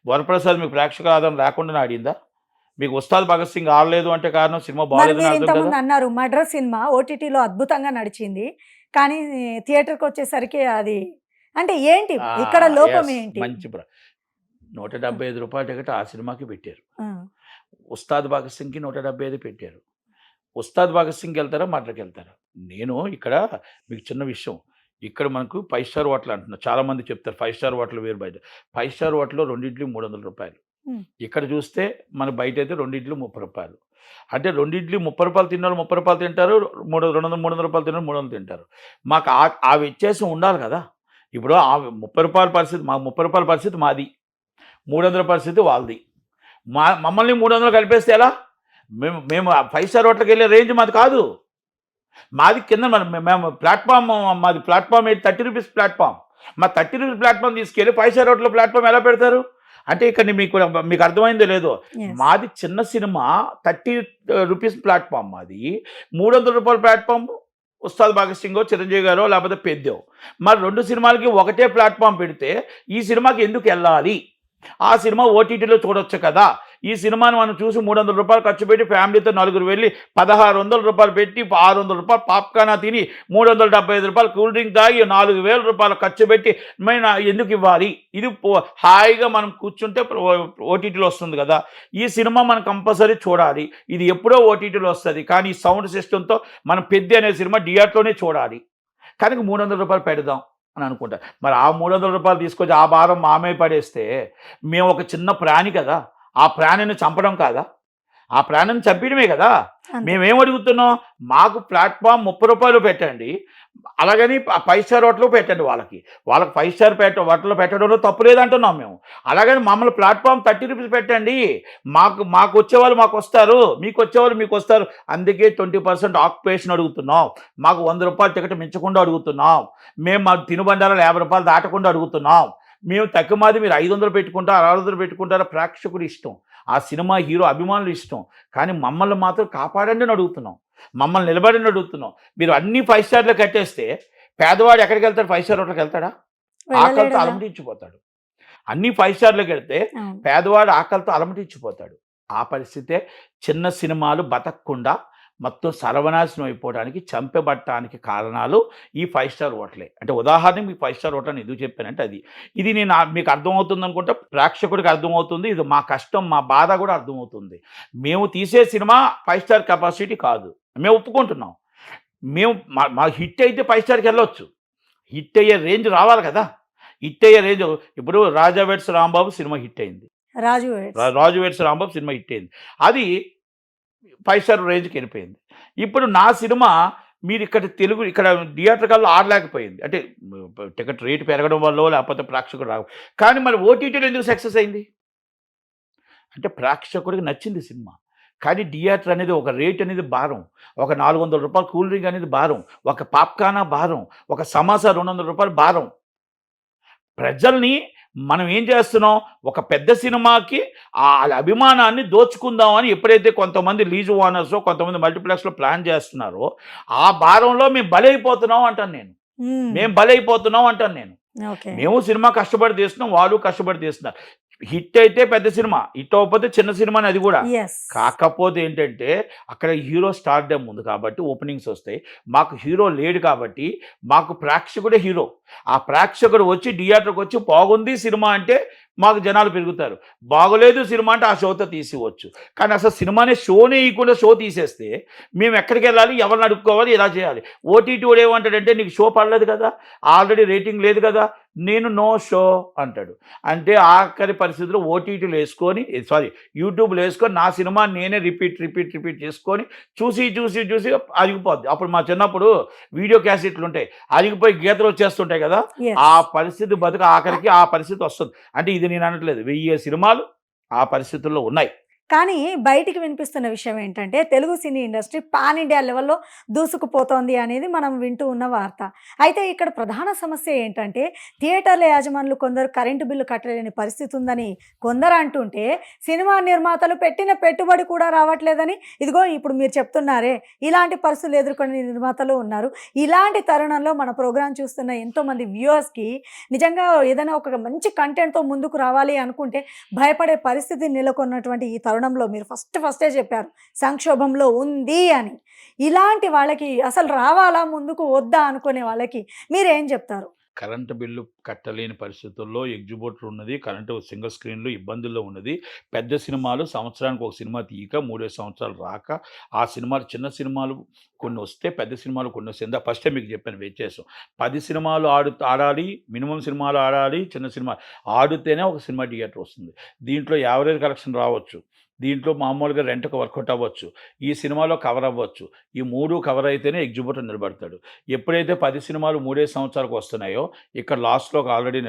వరప్రసాద్ మీకు ప్రేక్షకుల ఆధారం లేకుండా ఆడిందా? మీకు ఉస్తాద్ భగత్ సింగ్ ఆడలేదు అంటే కారణం సినిమా బాగాలేదు అన్నారు. మర్డర్ సినిమా ఓటీటీలో అద్భుతంగా నడిచింది, కానీ థియేటర్కి వచ్చేసరికి అది అంటే ఏంటి ఇక్కడ లోపం ఏంటి? మంచి ₹175 టికెట్ ఆ సినిమాకి పెట్టారు. ఉస్తాద్ భగత్ సింగ్కి 175 పెట్టారు. ఉస్తాద్ భగత్ సింగ్కి వెళ్తారా, మర్డర్కి వెళ్తారా? నేను ఇక్కడ మీకు చిన్న విషయం, ఇక్కడ మనకు 5 star హోటల్ అంటున్నారు, చాలామంది చెప్తారు 5 star హోటల్ వేరు, బయట 5 star హోటల్లో 2 ఇడ్లీ ₹300. ఇక్కడ చూస్తే మన బయట అయితే 2 ఇడ్లీ ₹30. అంటే 2 ఇడ్లీ ₹30 తిన్నారు, ₹30 తింటారు, 300 తిన్నారు, 300 తింటారు. మాకు ఆ వ్యత్యాసం ఉండాలి కదా. ఇప్పుడు ఆ ₹30 పరిస్థితి, మా ₹30 పరిస్థితి మాది, 300 పరిస్థితి వాళ్ళది. మమ్మల్ని 300 కలిపేస్తే ఎలా? మేము 5 star హోటల్కి వెళ్ళే రేంజ్ మాది కాదు. మాది కింద మేము ప్లాట్ఫామ్, మాది ప్లాట్ఫామ్ 30 రూపీస్ ప్లాట్ఫామ్. మా 30 రూపీస్ ప్లాట్ఫామ్ తీసుకెళ్ళి 5 star హోటల్ ప్లాట్ఫామ్ ఎలా పెడతారు? అంటే ఇక్కడ మీకు అర్థమైందో లేదో, మాది చిన్న సినిమా 30 రూపీస్ ప్లాట్ఫామ్, మాది ₹300 ప్లాట్ఫామ్. ఉస్తాద్ భగత్ సింగో, చిరంజీవి గారో, లేకపోతే పెద్దో. మరి 2 సినిమాలకి ఒకటే ప్లాట్ఫామ్ పెడితే ఈ సినిమాకి ఎందుకు వెళ్ళాలి? ఆ సినిమా ఓటీటీలో చూడొచ్చు కదా. ఈ సినిమాని మనం చూసి ₹300 ఖర్చు పెట్టి ఫ్యామిలీతో 4 వెళ్ళి ₹1,600 పెట్టి ₹600 పాప్కార్న్ తిని ₹375 కూల్ డ్రింక్ తాగి ₹4,000 ఖర్చు పెట్టి మేము ఎందుకు ఇవ్వాలి? ఇది హాయిగా మనం కూర్చుంటే ఓటీటీలో వస్తుంది కదా. ఈ సినిమా మనం కంపల్సరీ చూడాలి, ఇది ఎప్పుడో ఓటీటీలో వస్తుంది. కానీ ఈ సౌండ్ సిస్టంతో మనం పెద్ద అనే సినిమా థియేటర్లోనే చూడాలి, కానీ ₹300 పెడదాం అని అనుకుంటా. మరి ఆ ₹300 తీసుకొచ్చి ఆ భారం మామే పడేస్తే మేము ఒక చిన్న ప్రాణి కదా, ఆ ప్రాణిని చంపడం కాదా? ఆ ప్రాణిని చంపడమే కదా. మేమేం అడుగుతున్నాం, మాకు ప్లాట్ఫామ్ ₹30 పెట్టండి, అలాగని 5 star హోటల్ పెట్టండి. వాళ్ళకి 5 star హోటల్లో పెట్టడంలో తప్పు లేదంటున్నాం మేము. అలాగని మమ్మల్ని ప్లాట్ఫామ్ 30 రూపీస్ పెట్టండి, మాకు వచ్చేవాళ్ళు మాకు వస్తారు, మీకు వచ్చేవాళ్ళు మీకు వస్తారు. అందుకే 20% ఆక్యుపేషన్ అడుగుతున్నాం. మాకు ₹100 టికెట్ మించకుండా అడుగుతున్నాం. మేము మా తినుబండారాలు ₹50 దాటకుండా అడుగుతున్నాం. మేము తక్కువ మాది, మీరు 500 పెట్టుకుంటారు, 600 పెట్టుకుంటారా? ప్రేక్షకుడు ఇష్టం, ఆ సినిమా హీరో అభిమానులు ఇష్టం. కానీ మమ్మల్ని మాత్రం కాపాడండి అని అడుగుతున్నాం, మమ్మల్ని నిలబడండి అడుగుతున్నాం. మీరు అన్ని 5 స్టార్లు కట్టేస్తే పేదవాడు ఎక్కడికి వెళ్తాడు? 5 star హోటల్కి వెళ్తాడా? ఆకలితో అలమటించిపోతాడు. అన్ని 5 స్టార్లకు వెళ్తే పేదవాడు ఆకలితో అలమటించిపోతాడు. ఆ పరిస్థితే చిన్న సినిమాలు బతకకుండా మొత్తం సర్వనాశనం అయిపోవడానికి, చంపబట్టడానికి కారణాలు ఈ 5 star హోటలే. అంటే ఉదాహరణకి మీకు 5 star హోటల్ అని ఎందుకు చెప్పానంటే ఇది నేను మీకు అర్థమవుతుంది అనుకుంటే ప్రేక్షకుడికి అర్థమవుతుంది, ఇది మా కష్టం, మా బాధ కూడా అర్థమవుతుంది. మేము తీసే సినిమా 5 star కెపాసిటీ కాదు, మేము ఒప్పుకుంటున్నాం. మేము మా హిట్ అయితే 5 starకి వెళ్ళొచ్చు, హిట్ అయ్యే రేంజ్ రావాలి కదా. హిట్ అయ్యే రేంజ్. ఇప్పుడు రాజా వెడ్స్ రాంబాబు సినిమా హిట్ అయింది. రాజు రాజు వెడ్స్ రాంబాబు సినిమా హిట్ అయింది. అది 5 స్టార్ రేంజ్కి వెళ్ళిపోయింది. ఇప్పుడు నా సినిమా మీరు ఇక్కడ థియేటర్కల్లో ఆడలేకపోయింది. అంటే టికెట్ రేటు పెరగడం వల్ల లేకపోతే ప్రేక్షకుడు రావు. కానీ మరి ఓటీటీలో ఎందుకు సక్సెస్ అయింది అంటే ప్రేక్షకుడికి నచ్చింది సినిమా. కానీ థియేటర్ అనేది ఒక రేట్ అనేది భారం. ఒక 400 రూపాయలు కూల్ డ్రింక్ అనేది భారం. ఒక పాప్కార్న్ భారం. ఒక సమోసా 200 రూపాయలు భారం. ప్రజల్ని మనం ఏం చేస్తున్నాం, ఒక పెద్ద సినిమాకి ఆ అభిమానాన్ని దోచుకుందామని ఎప్పుడైతే కొంతమంది లీజు ఓనర్స్ కొంతమంది మల్టీప్లెక్స్లో ప్లాన్ చేస్తున్నారో ఆ భారంలో మేము బలైపోతున్నాం అంటాను నేను. మేము బలైపోతున్నాం అంటాను నేను. మేము సినిమా కష్టపడి తీస్తున్నాం, వాళ్ళు కష్టపడి తీస్తున్నారు. హిట్ అయితే పెద్ద సినిమా, హిట్ అవ్వకపోతే చిన్న సినిమా అది కూడా. కాకపోతే ఏంటంటే అక్కడ హీరో స్టార్డమ్ ఉంది కాబట్టి ఓపెనింగ్స్ వస్తాయి. మాకు హీరో లేడు కాబట్టి మాకు ప్రేక్షకుడే హీరో. ఆ ప్రేక్షకుడు వచ్చి థియేటర్కి వచ్చి బాగుంది సినిమా అంటే మాకు జనాలు పెరుగుతారు. బాగోలేదు సినిమా అంటే ఆ షోతో తీసివచ్చు. కానీ అసలు సినిమానే షోనే ఇవ్వకుండా షో తీసేస్తే మేము ఎక్కడికి వెళ్ళాలి, ఎవరిని అడుక్కోవాలి, ఇలా చేయాలి. ఓటీటీ వాడు ఏమంటాడంటే నీకు షో పడలేదు కదా, ఆల్రెడీ రేటింగ్ లేదు కదా, నేను నో షో అంటాడు. అంటే ఆఖరి పరిస్థితుల్లో ఓటీటీలు వేసుకొని యూట్యూబ్లో వేసుకొని నా సినిమా నేనే రిపీట్ చేసుకొని చూసి అరిగిపోద్ది. అప్పుడు మా చిన్నప్పుడు వీడియో క్యాసెట్లు ఉంటాయి, అరిగిపోయి గీతలు వచ్చేస్తుంటాయి కదా, ఆ పరిస్థితి బతుక ఆఖరికి ఆ పరిస్థితి వస్తుంది. అంటే ఇది నేను అనట్లేదు, 1000 సినిమాలు ఆ పరిస్థితుల్లో ఉన్నాయి. కానీ బయటికి వినిపిస్తున్న విషయం ఏంటంటే Telugu cine industry pan India లెవెల్లో దూసుకుపోతోంది అనేది మనం వింటూ ఉన్న వార్త. అయితే ఇక్కడ ప్రధాన సమస్య ఏంటంటే థియేటర్ల యాజమానులు కొందరు కరెంటు బిల్లు కట్టలేని పరిస్థితి ఉందని కొందరు అంటుంటే సినిమా నిర్మాతలు పెట్టిన పెట్టుబడి కూడా రావట్లేదని ఇదిగో ఇప్పుడు మీరు చెప్తున్నారే ఇలాంటి పరిస్థితులు ఎదుర్కొనే నిర్మాతలు ఉన్నారు. ఇలాంటి తరుణంలో మన ప్రోగ్రాం చూస్తున్న ఎంతోమంది వ్యూవర్స్కి నిజంగా ఏదైనా ఒక మంచి కంటెంట్తో ముందుకు రావాలి అనుకుంటే భయపడే పరిస్థితి నెలకొన్నటువంటి ఈ తరుణంలో మీరు ఫస్టే చెప్పారు సంక్షోభంలో ఉంది అని. ఇలాంటి వాళ్ళకి అసలు రావాలా ముందుకు వద్దా అనుకునే వాళ్ళకి మీరేం చెప్తారు? కరెంటు బిల్లు కట్టలేని పరిస్థితుల్లో ఎగ్జిబిటర్ ఉన్నది, కరెంటు సింగిల్ స్క్రీన్లు ఇబ్బందుల్లో ఉన్నది. పెద్ద సినిమాలు సంవత్సరానికి ఒక సినిమా తీయక 3 సంవత్సరాలు రాక ఆ సినిమాలు చిన్న సినిమాలు కొన్ని వస్తే పెద్ద సినిమాలు కొన్ని వస్తే ఫస్టే మీకు చెప్పాను వెయిట్ చేసాం. 10 సినిమాలు ఆడాలి, మినిమం సినిమాలు ఆడాలి, చిన్న సినిమా ఆడితేనే ఒక సినిమా థియేటర్ వస్తుంది. దీంట్లో యావరేజ్ కలెక్షన్ రావచ్చు, దీంట్లో మామూలుగా రెంట్కి వర్కౌట్ అవ్వచ్చు, ఈ సినిమాలో కవర్ అవ్వచ్చు. ఈ 3 కవర్ అయితేనే ఎగ్జిబిటర్ నిలబడతాడు. ఎప్పుడైతే 10 సినిమాలు 3 సంవత్సరాలకు వస్తున్నాయో ఇక్కడ లాస్ట్లోకి ఆల్రెడీ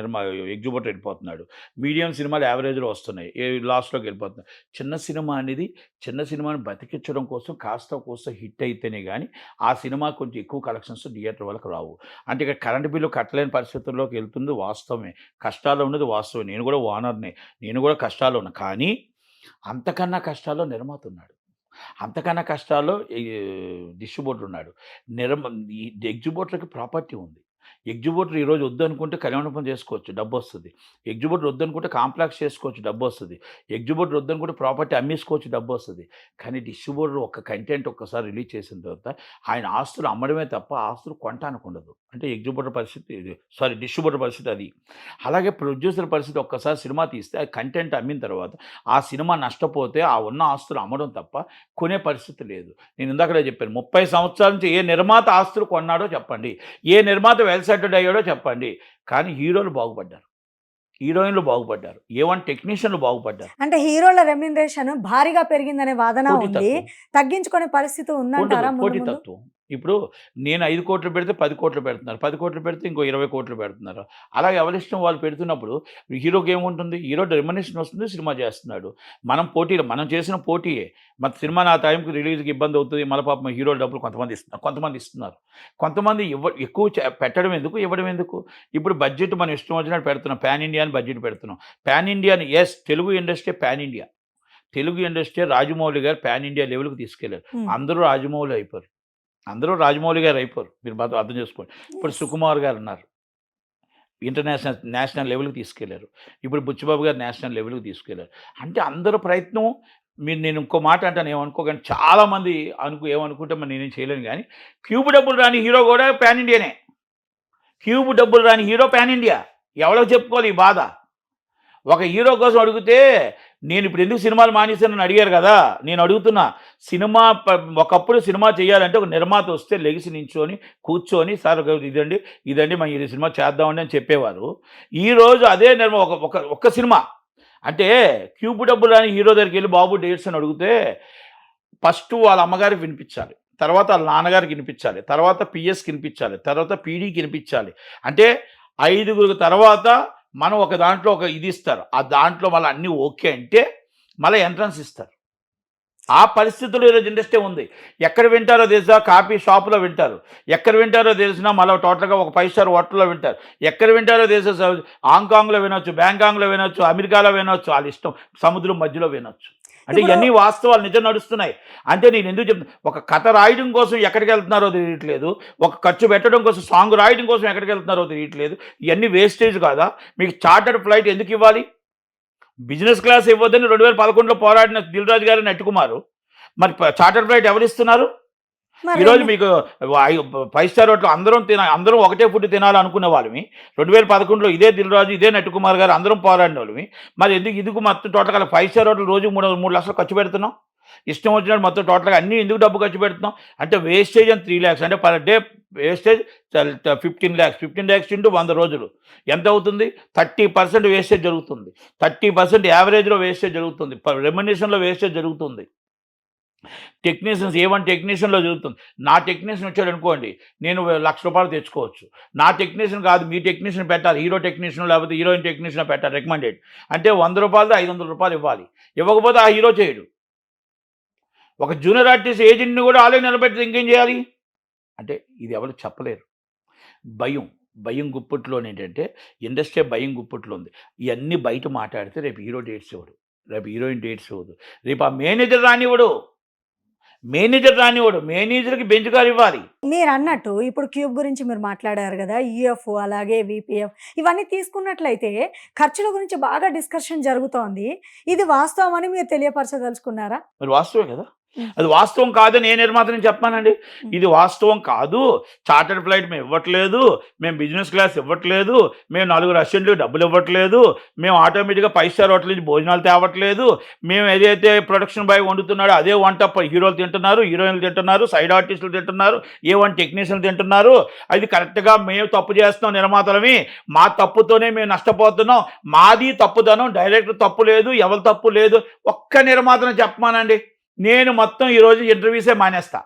ఎగ్జిబిటర్ వెళ్ళిపోతున్నాడు. మీడియం సినిమాలు యావరేజ్లో వస్తున్నాయి, లాస్ట్లోకి వెళ్ళిపోతున్నాయి. చిన్న సినిమాని బతికించడం కోసం కోస్త హిట్ అయితేనే కానీ ఆ సినిమా కొంచెం ఎక్కువ కలెక్షన్స్ థియేటర్ వాళ్ళకి రావు. అంటే ఇక్కడ కరెంటు బిల్లు కట్టలేని పరిస్థితుల్లోకి వెళ్తుంది వాస్తవమే, కష్టాలు ఉన్నది వాస్తవమే. నేను కూడా ఓనర్నే, నేను కూడా కష్టాలు ఉన్నా. కానీ అంతకన్నా కష్టాల్లో నిర్మాత ఉన్నాడు, అంతకన్నా కష్టాల్లో డిస్ట్రిబ్యూటర్ ఉన్నాడు. ఈ ఎగ్జిబిటర్కి ప్రాపర్టీ ఉంది. ఎగ్జిబిటర్ ఈరోజు వద్దనుకుంటే కళ్యాణం చేసుకోవచ్చు, డబ్బు వస్తుంది. ఎగ్జిబిటర్ వద్దనుకుంటే కాంప్లెక్స్ చేసుకోవచ్చు, డబ్బు వస్తుంది. ఎగ్జిబిటర్ వద్దనుకుంటే ప్రాపర్టీ అమ్మేసుకోవచ్చు, డబ్బు వస్తుంది. కానీ డిస్ట్రిబ్యూటర్ ఒక కంటెంట్ ఒక్కసారి రిలీజ్ చేసిన తర్వాత ఆయన ఆస్తులు అమ్మడమే తప్ప ఆస్తులు కొనటానికి ఉండదు. అంటే డిస్ట్రిబ్యూటర్ పరిస్థితి అది. అలాగే ప్రొడ్యూసర్ పరిస్థితి ఒక్కసారి సినిమా తీస్తే ఆ కంటెంట్ అమ్మిన తర్వాత ఆ సినిమా నష్టపోతే ఆ ఉన్న ఆస్తులు అమ్మడం తప్ప కొనే పరిస్థితి లేదు. నేను ఇందాకనే చెప్పాను, 30 సంవత్సరాల నుంచి ఏ నిర్మాత ఆస్తులు కొన్నాడో చెప్పండి, ఏ నిర్మాత వెల్సెటెడ్ అయ్యాడో చెప్పండి. కానీ హీరోలు బాగుపడ్డారు, హీరోయిన్లు బాగుపడ్డారు, ఏవన్ టెక్నీషియన్లు బాగుపడ్డారు. అంటే హీరోల రెమ్యునరేషన్ భారీగా పెరిగిందనే వాదన ఉంది, తగ్గించుకునే పరిస్థితి ఉందంటారా? పోటీతత్వం. ఇప్పుడు నేను 5 కోట్లు పెడితే 10 కోట్లు పెడుతున్నారు, 10 కోట్లు పెడితే ఇంకో 20 కోట్లు పెడుతున్నారు. అలాగే ఎవరిష్టం వాళ్ళు పెడుతున్నప్పుడు హీరోకి ఏముంటుంది, హీరో రెమ్యునరేషన్ వస్తుంది, సినిమా చేస్తున్నాడు. మనం చేసిన పోటీయే. మన సినిమా నా టైంకి రిలీజ్కి ఇబ్బంది అవుతుంది, మళ్ళీ పాపం హీరోల డబ్బులు కొంతమంది ఇస్తున్నారు, కొంతమంది ఎక్కువ పెట్టడం ఎందుకు, ఇవ్వడం ఎందుకు. ఇప్పుడు బడ్జెట్ మనం ఇష్టం వచ్చినట్టు పెడుతున్నాం, పాన్ ఇండియా అని బడ్జెట్ పెడుతున్నాం. పాన్ ఇండియాని Telugu industry pan India, Telugu industry Rajamouli గారు పాన్ ఇండియా లెవెల్కి తీసుకెళ్లారు. అందరూ రాజమౌళి అయిపోయారు, అందరూ రాజమౌళి గారు అయిపోరు. మీరు మాత్రం అర్థం చేసుకోండి. ఇప్పుడు సుకుమార్ గారు ఉన్నారు, నేషనల్ లెవెల్కి తీసుకెళ్లారు. ఇప్పుడు బుచ్చిబాబు గారు నేషనల్ లెవెల్కి తీసుకెళ్లారు. అంటే అందరూ ప్రయత్నం. నేను ఇంకో మాట అంటాను, ఏమనుకోగానే చాలామంది ఏమనుకుంటే మరి నేనేం చేయలేను. కానీ క్యూబ్ డబ్బులు రాని హీరో కూడా పాన్ ఇండియానే. క్యూబ్ డబ్బులు రాని హీరో పాన్ ఇండియా. ఎవరో చెప్పుకోవాలి ఈ బాధ. ఒక హీరో కోసం అడిగితే నేను ఇప్పుడు ఎందుకు సినిమాలు మానేశానని అడిగారు కదా, నేను అడుగుతున్నా. సినిమా ఒకప్పుడు సినిమా చేయాలంటే ఒక నిర్మాత వస్తే లెగిసి నించొని కూర్చొని సార్ ఇదండి మనం ఈ సినిమా చేద్దామండి అని చెప్పేవారు. ఈరోజు అదే ఒక సినిమా అంటే క్యూబ్ డబ్బులు అని హీరో దగ్గరికి వెళ్ళి బాబు డేట్స్ అని అడిగితే ఫస్ట్ వాళ్ళ అమ్మగారికి వినిపించాలి, తర్వాత వాళ్ళ నాన్నగారికి వినిపించాలి, తర్వాత పిఎస్కి వినిపించాలి, తర్వాత పీడీకి వినిపించాలి. అంటే 5 తర్వాత మనం ఒక దాంట్లో ఒక ఇది ఇస్తారు, ఆ దాంట్లో మళ్ళీ అన్నీ ఓకే అంటే మళ్ళీ ఎంట్రన్స్ ఇస్తారు. ఆ పరిస్థితుల్లో ఈరోజు ఇండస్ట్రీ ఉంది. ఎక్కడ వింటారో తెలుసా, కాఫీ షాపులో వింటారు. ఎక్కడ వింటారో తెలిసినా మళ్ళీ టోటల్గా ఒక 5 స్టార్ హోటల్లో వింటారు. ఎక్కడ వింటారో తెలుసా, హాంకాంగ్లో వినొచ్చు, బ్యాంకాంగ్లో వినొచ్చు, అమెరికాలో వినొచ్చు, వాళ్ళ ఇష్టం, సముద్రం మధ్యలో వినొచ్చు. అంటే ఇవన్నీ వాస్తవాలు నిజం నడుస్తున్నాయి. అంటే నేను ఎందుకు చెప్తున్నా, ఒక కథ రాయడం కోసం ఎక్కడికి వెళ్తున్నారో తెలియట్లేదు, ఒక ఖర్చు పెట్టడం కోసం సాంగ్ రాయడం కోసం ఎక్కడికి వెళ్తున్నారో తెలియట్లేదు. ఇవన్నీ వేస్టేజ్ కాదా? మీకు చార్టర్డ్ ఫ్లైట్ ఎందుకు ఇవ్వాలి? బిజినెస్ క్లాస్ ఇవ్వద్దని 2011లో పోరాడిన దిల్ రాజు గారిని నెట్టుకుమారు. మరి చార్టర్డ్ ఫ్లైట్ ఎవరు ఇస్తున్నారు? ఈరోజు మీకు 5 స్టార్ హోటల్ అందరం ఒకటే ఫుడ్ తినాలనుకునే వాళ్ళమి. 2011లో ఇదే దిల్ రాజు, ఇదే నట్టుకుమార్ గారు అందరం పోరాడిన వాళ్ళమి. మరి ఎందుకు మొత్తం టోటల్గా 5 స్టార్ హోటల్ రోజు 3 లక్షలు ఖర్చు పెడుతున్నాం? ఇష్టం వచ్చినట్టు మొత్తం టోటల్గా అన్నీ ఎందుకు డబ్బు ఖర్చు పెడుతున్నాం? అంటే వేస్టేజ్ అని 3 lakhs, అంటే per day wastage 15 lakhs into 100 రోజులు ఎంత అవుతుంది? 30% వేస్టేజ్ జరుగుతుంది. 30% యావరేజ్లో వేస్టేజ్ జరుగుతుంది, రెమ్యునరేషన్లో వేస్టేజ్ జరుగుతుంది. టెక్నీషియన్స్ A1 టెక్నీషియన్లో జరుగుతుంది. నా టెక్నీషియన్ వచ్చాడు అనుకోండి, నేను ₹1,00,000 తెచ్చుకోవచ్చు. నా టెక్నీషియన్ కాదు, మీ టెక్నీషియన్ పెట్టాలి, హీరో టెక్నీషియన్ లేకపోతే హీరోయిన్ టెక్నీషియన్ పెట్టాలి రికమెండెడ్. అంటే ₹100 ₹500 ఇవ్వాలి. ఇవ్వకపోతే ఆ హీరో చేయడు. ఒక జూనియర్ ఆర్టిస్ట్ ఏజెంట్ని కూడా ఆలే నిలబెట్టి ఇంకేం చేయాలి? అంటే ఇది ఎవరు చెప్పలేరు. భయం గుప్పట్లో ఏంటంటే ఇండస్ట్రీ భయం గుప్పట్లో ఉంది. ఇవన్నీ బయట మాట్లాడితే రేపు హీరో డేట్స్ ఇవ్వడు, రేపు హీరోయిన్ డేట్స్ ఇవ్వదు, రేపు ఆ మేనేజర్ రానివ్వడు, మేనేజర్కి బెంచ్ కార్ ఇవ్వాలి. మీరు అన్నట్టు ఇప్పుడు క్యూబ్ గురించి మీరు మాట్లాడారు కదా, యూఎఫ్ అలాగే విపిఎఫ్ ఇవన్నీ తీసుకున్నట్లయితే ఖర్చుల గురించి బాగా డిస్కషన్ జరుగుతోంది. ఇది వాస్తవం అని మీరు తెలియపరచదలుచుకున్నారా? మరి వాస్తవే కదా, అది వాస్తవం కాదని ఏ నిర్మాతని చెప్పానండి. ఇది వాస్తవం కాదు, చార్టర్డ్ ఫ్లైట్ మేము ఇవ్వట్లేదు, మేము బిజినెస్ క్లాస్ ఇవ్వట్లేదు, మేము 4 అసిస్టెంట్లకు డబ్బులు ఇవ్వట్లేదు, మేము ఆటోమేటిక్గా 5 స్టార్ హోటల్ నుంచి భోజనాలు తేవట్లేదు, మేము ఏదైతే ప్రొడక్షన్ బాయ్ వండుతున్నాడో అదే వంట హీరోలు తింటున్నారు, హీరోయిన్లు తింటున్నారు, సైడ్ ఆర్టిస్టులు తింటున్నారు, A1 టెక్నీషియన్లు తింటున్నారు. అది కరెక్ట్గా మేము తప్పు చేస్తున్నాం నిర్మాతలమి, మా తప్పుతోనే మేము నష్టపోతున్నాం, మాది తప్పుదనం, డైరెక్టర్ తప్పు లేదు, ఎవరి తప్పు లేదు. ఒక్క నిర్మాతను చెప్పమానండి, నేను మొత్తం ఈరోజు ఇంటర్వ్యూసే మానేస్తా.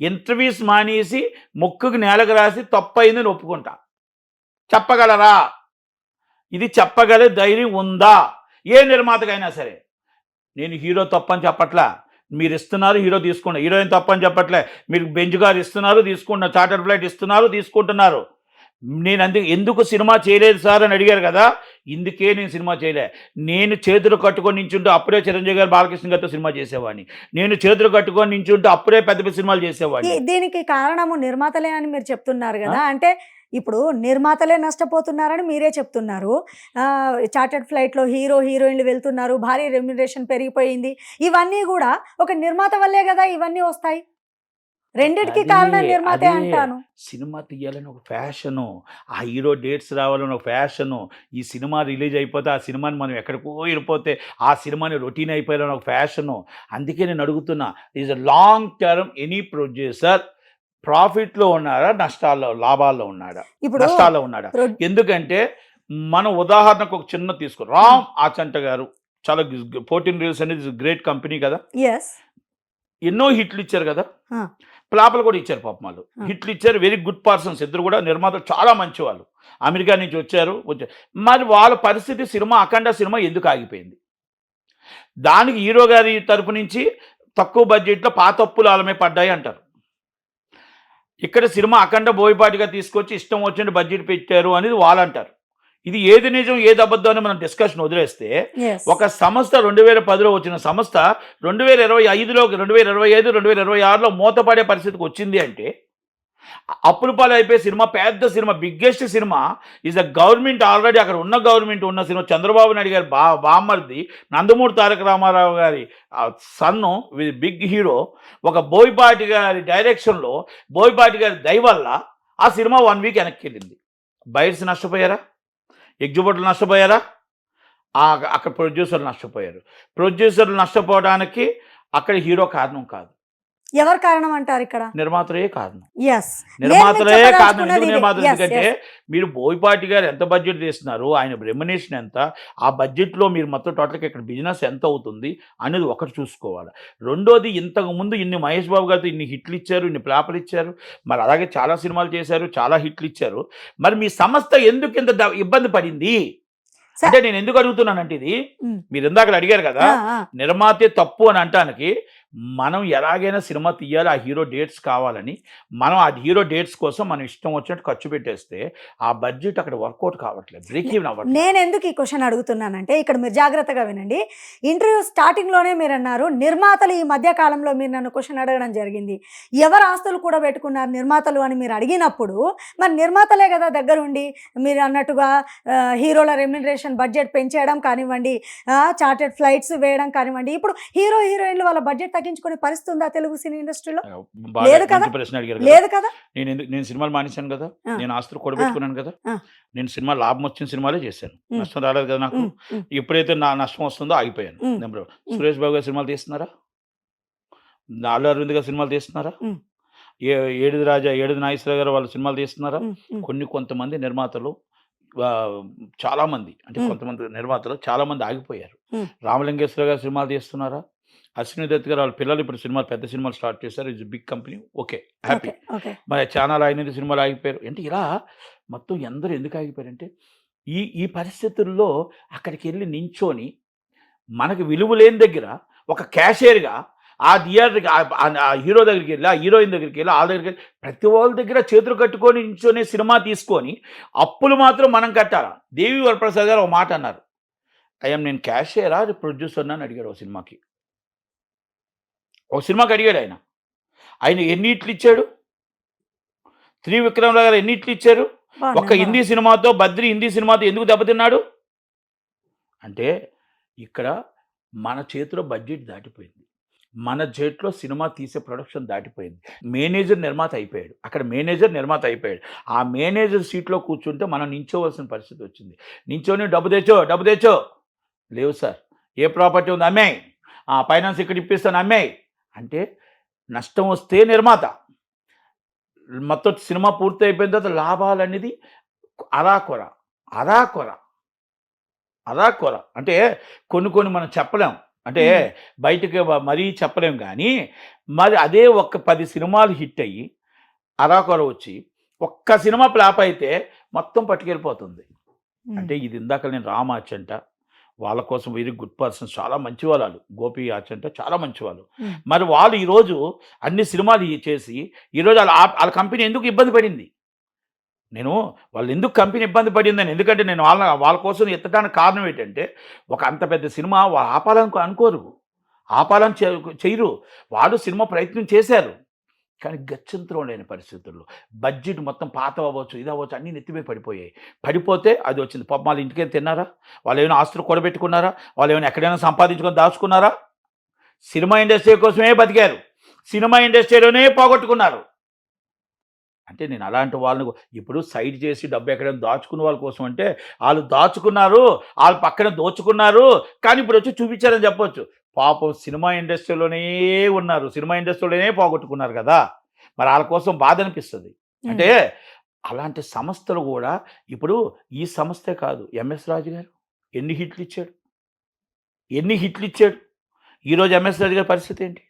ఇంటర్వ్యూస్ మానేసి ముక్కుకు నేలకు రాసి తప్పు అయిందని ఒప్పుకుంటా. చెప్పగలరా? ఇది చెప్పగల ధైర్యం ఉందా ఏ నిర్మాతకైనా సరే? నేను హీరో తప్పని చెప్పట్లా, మీరు ఇస్తున్నారు హీరో తీసుకోండి, హీరోయిన్ తప్పని చెప్పట్లే, మీరు బెంచ్ కార్ ఇస్తున్నారు తీసుకుంటున్నారు, చార్టర్ ఫ్లైట్ ఇస్తున్నారు తీసుకుంటున్నారు. నేను ఎందుకు సినిమా చేయలేదు సార్ అని అడిగారు కదా, ఇందుకే నేను సినిమా చేయలే. నేను చేతులు కట్టుకొని నించుంటే అప్పుడే చిరంజీవి గారు బాలకృష్ణ గారితో సినిమా చేసేవాడిని, నేను చేతులు కట్టుకొని నించుంటే అప్పుడే పెద్ద పెద్ద సినిమాలు చేసేవాడిని. దీనికి కారణము నిర్మాతలే అని మీరు చెప్తున్నారు కదా, అంటే ఇప్పుడు నిర్మాతలే నష్టపోతున్నారని మీరే చెప్తున్నారు. చార్టర్డ్ ఫ్లైట్లో హీరోయిన్లు వెళ్తున్నారు, భారీ రెమ్యునరేషన్ పెరిగిపోయింది, ఇవన్నీ కూడా ఒక నిర్మాత వల్లే కదా ఇవన్నీ వస్తాయి. రెండిటికి కారణం నిర్మాతే అంటాను. సినిమా తీయాలని ఒక ఫ్యాషను, ఆ హీరో డేట్స్ రావాలని ఒక ఫ్యాషను, ఈ సినిమా రిలీజ్ అయిపోతే ఆ సినిమాని మనం ఎక్కడికో వెళ్ళిపోతే ఆ సినిమాని రొటీన్ అయిపోయాలని ఒక ఫ్యాషను. అందుకే నేను అడుగుతున్నా, is a long term any producer ప్రాఫిట్లో ఉన్నారా లాభాల్లో ఉన్నాడా, నష్టాల్లో ఉన్నాడా? ఎందుకంటే మనం ఉదాహరణకు ఒక చిన్న తీసుకో, రామ్ ఆచంట గారు చాలా 14 Reels అనేది గ్రేట్ కంపెనీ కదా, ఎన్నో హిట్లు ఇచ్చారు కదా, ఫ్లాపులు కూడా ఇచ్చారు పాపం వాళ్ళు, హిట్లు ఇచ్చారు, వెరీ గుడ్ పర్సన్స్ ఇద్దరు కూడా, నిర్మాతలు చాలా మంచి వాళ్ళు, అమెరికా నుంచి వచ్చారు. మరి వాళ్ళ పరిస్థితి అఖండ సినిమా ఎందుకు ఆగిపోయింది? దానికి హీరో గారి తరపు నుంచి తక్కువ బడ్జెట్లో పాతప్పులు ఆలమే పడ్డాయి అంటారు. ఇక్కడ సినిమా అఖండ బోయపాటిగా తీసుకొచ్చి ఇష్టం వచ్చిన బడ్జెట్ పెట్టారు అనేది వాళ్ళు అంటారు. ఇది ఏది నిజం ఏది అబద్ధం అని మనం డిస్కషన్ వదిలేస్తే, ఒక సంస్థ 2010లో వచ్చిన సంస్థ 2025లోకి 2025 2026లో మూతపడే పరిస్థితికి వచ్చింది అంటే, అప్పుల పాలు అయిపోయే సినిమా, పెద్ద cinema, biggest cinema is a government, already అక్కడ ఉన్న గవర్నమెంట్ ఉన్న సినిమా, చంద్రబాబు నాయుడు గారి బామ్మర్ది నందమూరి తారక రామారావు గారి సన్ను బిగ్ హీరో, ఒక బోయపాటి గారి డైరెక్షన్లో, బోయపాటి గారి దయ వల్ల ఆ సినిమా 1 వీక్ వెనక్కి వెళ్ళింది. బయర్స్ నష్టపోయారా? ఎగ్జిబిటర్లు నష్టపోయారా? అక్కడ ప్రొడ్యూసర్లు నష్టపోయారు. ప్రొడ్యూసర్లు నష్టపోవడానికి అక్కడ హీరో కారణం కాదు, ఎవరు కారణం అంటారు ఇక్కడ? నిర్మాతలే కారణం. ఎస్, నిర్మాతలే కారణం. ఎందుకు నిర్మాతలు? ఎందుకంటే మీరు బోయపాటి గారు ఎంత బడ్జెట్ తీస్తున్నారు, ఆయన రెమ్యునేషన్ ఎంత, ఆ బడ్జెట్లో మీరు మొత్తం టోటల్గా ఇక్కడ బిజినెస్ ఎంత అవుతుంది అనేది ఒకటి చూసుకోవాలి. రెండోది, ఇంతకు ముందు ఇన్ని మహేష్ బాబు గారితో ఇన్ని హిట్లు ఇచ్చారు, ఇన్ని ప్లాపులు ఇచ్చారు, మరి అలాగే చాలా సినిమాలు చేశారు, చాలా హిట్లు ఇచ్చారు. మరి మీ సంస్థ ఎందుకు ఇంత ఇబ్బంది పడింది అంటే నేను ఎందుకు అడుగుతున్నానంటే, ఇది మీరు ఇందాక అడిగారు కదా, నిర్మాతే తప్పు అని అంటానికి మనం ఎలాగైనా సినిమా తీయాలి, ఆ హీరో డేట్స్ కావాలని మనం ఆ హీరో డేట్స్ కోసం మనం ఇష్టం వచ్చినట్టు ఖర్చు పెట్టేస్తే ఆ బడ్జెట్ అక్కడ వర్కౌట్ కావట్లేదు, బ్రేక్ ఈవెన్ అవ్వట్లేదు. నేను ఎందుకు ఈ క్వశ్చన్ అడుగుతున్నానంటే, ఇక్కడ మీరు జాగ్రత్తగా వినండి. ఇంటర్వ్యూ స్టార్టింగ్లోనే మీరు అన్నారు, నిర్మాతలు ఈ మధ్య కాలంలో మీరు నన్ను క్వశ్చన్ అడగడం జరిగింది, ఎవరు ఆస్తులు కూడా పెట్టుకున్నారు నిర్మాతలు అని మీరు అడిగినప్పుడు, మరి నిర్మాతలే కదా దగ్గరుండి మీరు అన్నట్టుగా హీరోల రెమ్యునరేషన్ బడ్జెట్ పెంచేయడం కానివ్వండి, చార్టెడ్ ఫ్లైట్స్ వేయడం కానివ్వండి, ఇప్పుడు హీరో హీరోయిన్లు వాళ్ళ బడ్జెట్ తగ్గించుకునే పరిస్థితి ఉందా తెలుగు సినీ ఇండస్ట్రీలో? లేదు కదా, ప్రశ్న అడిగారు. లేదు కదా. నేను సినిమాలు మానేశాను కదా, నేను ఆస్తులు కూడబెట్టుకున్నాను కదా, నేను సినిమా లాభం వచ్చిన సినిమాలే చేశాను, నష్టం రాలేదు కదా నాకు. ఎప్పుడైతే నా నష్టం వస్తుందో ఆగిపోయాను. నెంబర్ 1. సురేష్ బాబు గారు సినిమాలు తీస్తున్నారా? అల్లు అరవింద్ గారు సినిమాలు తీస్తున్నారా? ఏడుది రాజా, ఏడుది నాగేశ్వరరావు గారు వాళ్ళు సినిమాలు తీస్తున్నారా? కొంతమంది నిర్మాతలు, చాలామంది అంటే కొంతమంది నిర్మాతలు చాలామంది ఆగిపోయారు. రామలింగేశ్వర గారు సినిమాలు తీస్తున్నారా? అశ్విని దత్ గారు వాళ్ళ పిల్లలు ఇప్పుడు సినిమాలు, పెద్ద సినిమాలు స్టార్ట్ చేశారు, it's big company, okay, happy. మరి ఛానల్ అయినది సినిమాలు ఆగిపోయారు అంటే, ఇలా మొత్తం అందరూ ఎందుకు ఆగిపోయారంటే, ఈ పరిస్థితుల్లో అక్కడికి వెళ్ళి నించొని మనకు విలువ లేని దగ్గర ఒక క్యాషియర్గా ఆ థియేటర్కి, ఆ హీరో దగ్గరికి వెళ్ళి, ఆ హీరోయిన్ దగ్గరికి వెళ్ళి, వాళ్ళ దగ్గరికి వెళ్ళి, ప్రతి వాళ్ళ దగ్గర చేతులు కట్టుకొని నించొని సినిమా తీసుకొని అప్పులు మాత్రం మనం కట్టాలా? దేవి వరప్రసాద్ గారు ఒక మాట అన్నారు, నేను క్యాషియరా ప్రొడ్యూసర్నా అని అడిగాడు ఒక సినిమాకి. అడిగాడు ఆయన ఎన్ని ఇట్లు ఇచ్చాడు? త్రివిక్రమరావు గారు ఎన్ని ఇట్లు ఇచ్చారు? ఒక్క హిందీ సినిమాతో, బద్రి హిందీ సినిమాతో ఎందుకు దెబ్బతిన్నాడు అంటే, ఇక్కడ మన చేతిలో బడ్జెట్ దాటిపోయింది, మన చేతిలో సినిమా తీసే ప్రొడక్షన్ దాటిపోయింది. మేనేజర్ నిర్మాత అయిపోయాడు, అక్కడ మేనేజర్ నిర్మాత అయిపోయాడు. ఆ మేనేజర్ సీట్లో కూర్చుంటే మనం నించోవలసిన పరిస్థితి వచ్చింది. నించోని డబ్బు తెచ్చో, లేవు సార్, ఏ ప్రాపర్టీ ఉంది అమ్మాయి, ఫైనాన్స్ ఇక్కడ ఇప్పిస్తాను అమ్మాయి అంటే, నష్టం వస్తే నిర్మాత, మొత్తం సినిమా పూర్తి అయిపోయిన తర్వాత లాభాలు అనేది అరాకొర అంటే కొన్ని మనం చెప్పలేం, అంటే బయటకు మరీ చెప్పలేం. కానీ మరి అదే ఒక్క 10 సినిమాలు హిట్ అయ్యి అరాకొర వచ్చి ఒక్క సినిమా ఫ్లాప్ అయితే మొత్తం పట్టుకెళ్ళిపోతుంది. అంటే ఇది ఇందాక నేను రామాచంట వాళ్ళ కోసం వెరీ గుడ్ పర్సన్స్, చాలా మంచి వాళ్ళు, గోపి ఆచంట చాలా మంచి వాళ్ళు. మరి వాళ్ళు ఈరోజు అన్ని సినిమాలు చేసి ఈరోజు వాళ్ళ కంపెనీ ఎందుకు ఇబ్బంది పడింది? వాళ్ళు ఎందుకు కంపెనీ ఇబ్బంది పడిందని, ఎందుకంటే నేను వాళ్ళ కోసం ఎత్తడానికి కారణం ఏంటంటే, ఒక అంత పెద్ద సినిమా వాళ్ళు ఆపాలని చేయరు. వాళ్ళు సినిమా ప్రయత్నం చేశారు, కానీ గత్యంతరం లేని పరిస్థితుల్లో బడ్జెట్ మొత్తం పాత అవ్వచ్చు, ఇది అవ్వచ్చు, అన్నీ నెత్తిమే పడిపోతే అది వచ్చింది. పాపం వాళ్ళ ఇంటికి తిన్నారా? వాళ్ళు ఏమైనా ఆస్తులు కూడబెట్టుకున్నారా? వాళ్ళు ఏమైనా ఎక్కడైనా సంపాదించుకొని దాచుకున్నారా? సినిమా ఇండస్ట్రీ కోసమే బతికారు, సినిమా ఇండస్ట్రీలోనే పోగొట్టుకున్నారు. అంటే నేను అలాంటి వాళ్ళని ఇప్పుడు సైడ్ చేసి డబ్బు ఎక్కడైనా దాచుకున్న వాళ్ళ కోసం అంటే, వాళ్ళు దాచుకున్నారు, వాళ్ళు పక్కన దోచుకున్నారు, కానీ ఇప్పుడు వచ్చి చూపించారని చెప్పొచ్చు. పాపం సినిమా ఇండస్ట్రీలోనే ఉన్నారు, సినిమా ఇండస్ట్రీలోనే పోగొట్టుకున్నారు కదా, మరి వాళ్ళ కోసం బాధ అనిపిస్తుంది. అంటే అలాంటి సంస్థలు కూడా ఇప్పుడు ఈ సంస్థే కాదు, ఎంఎస్ రాజు గారు ఎన్ని హిట్లు ఇచ్చాడు? ఈరోజు ఎంఎస్ రాజు గారి పరిస్థితి ఏంటి?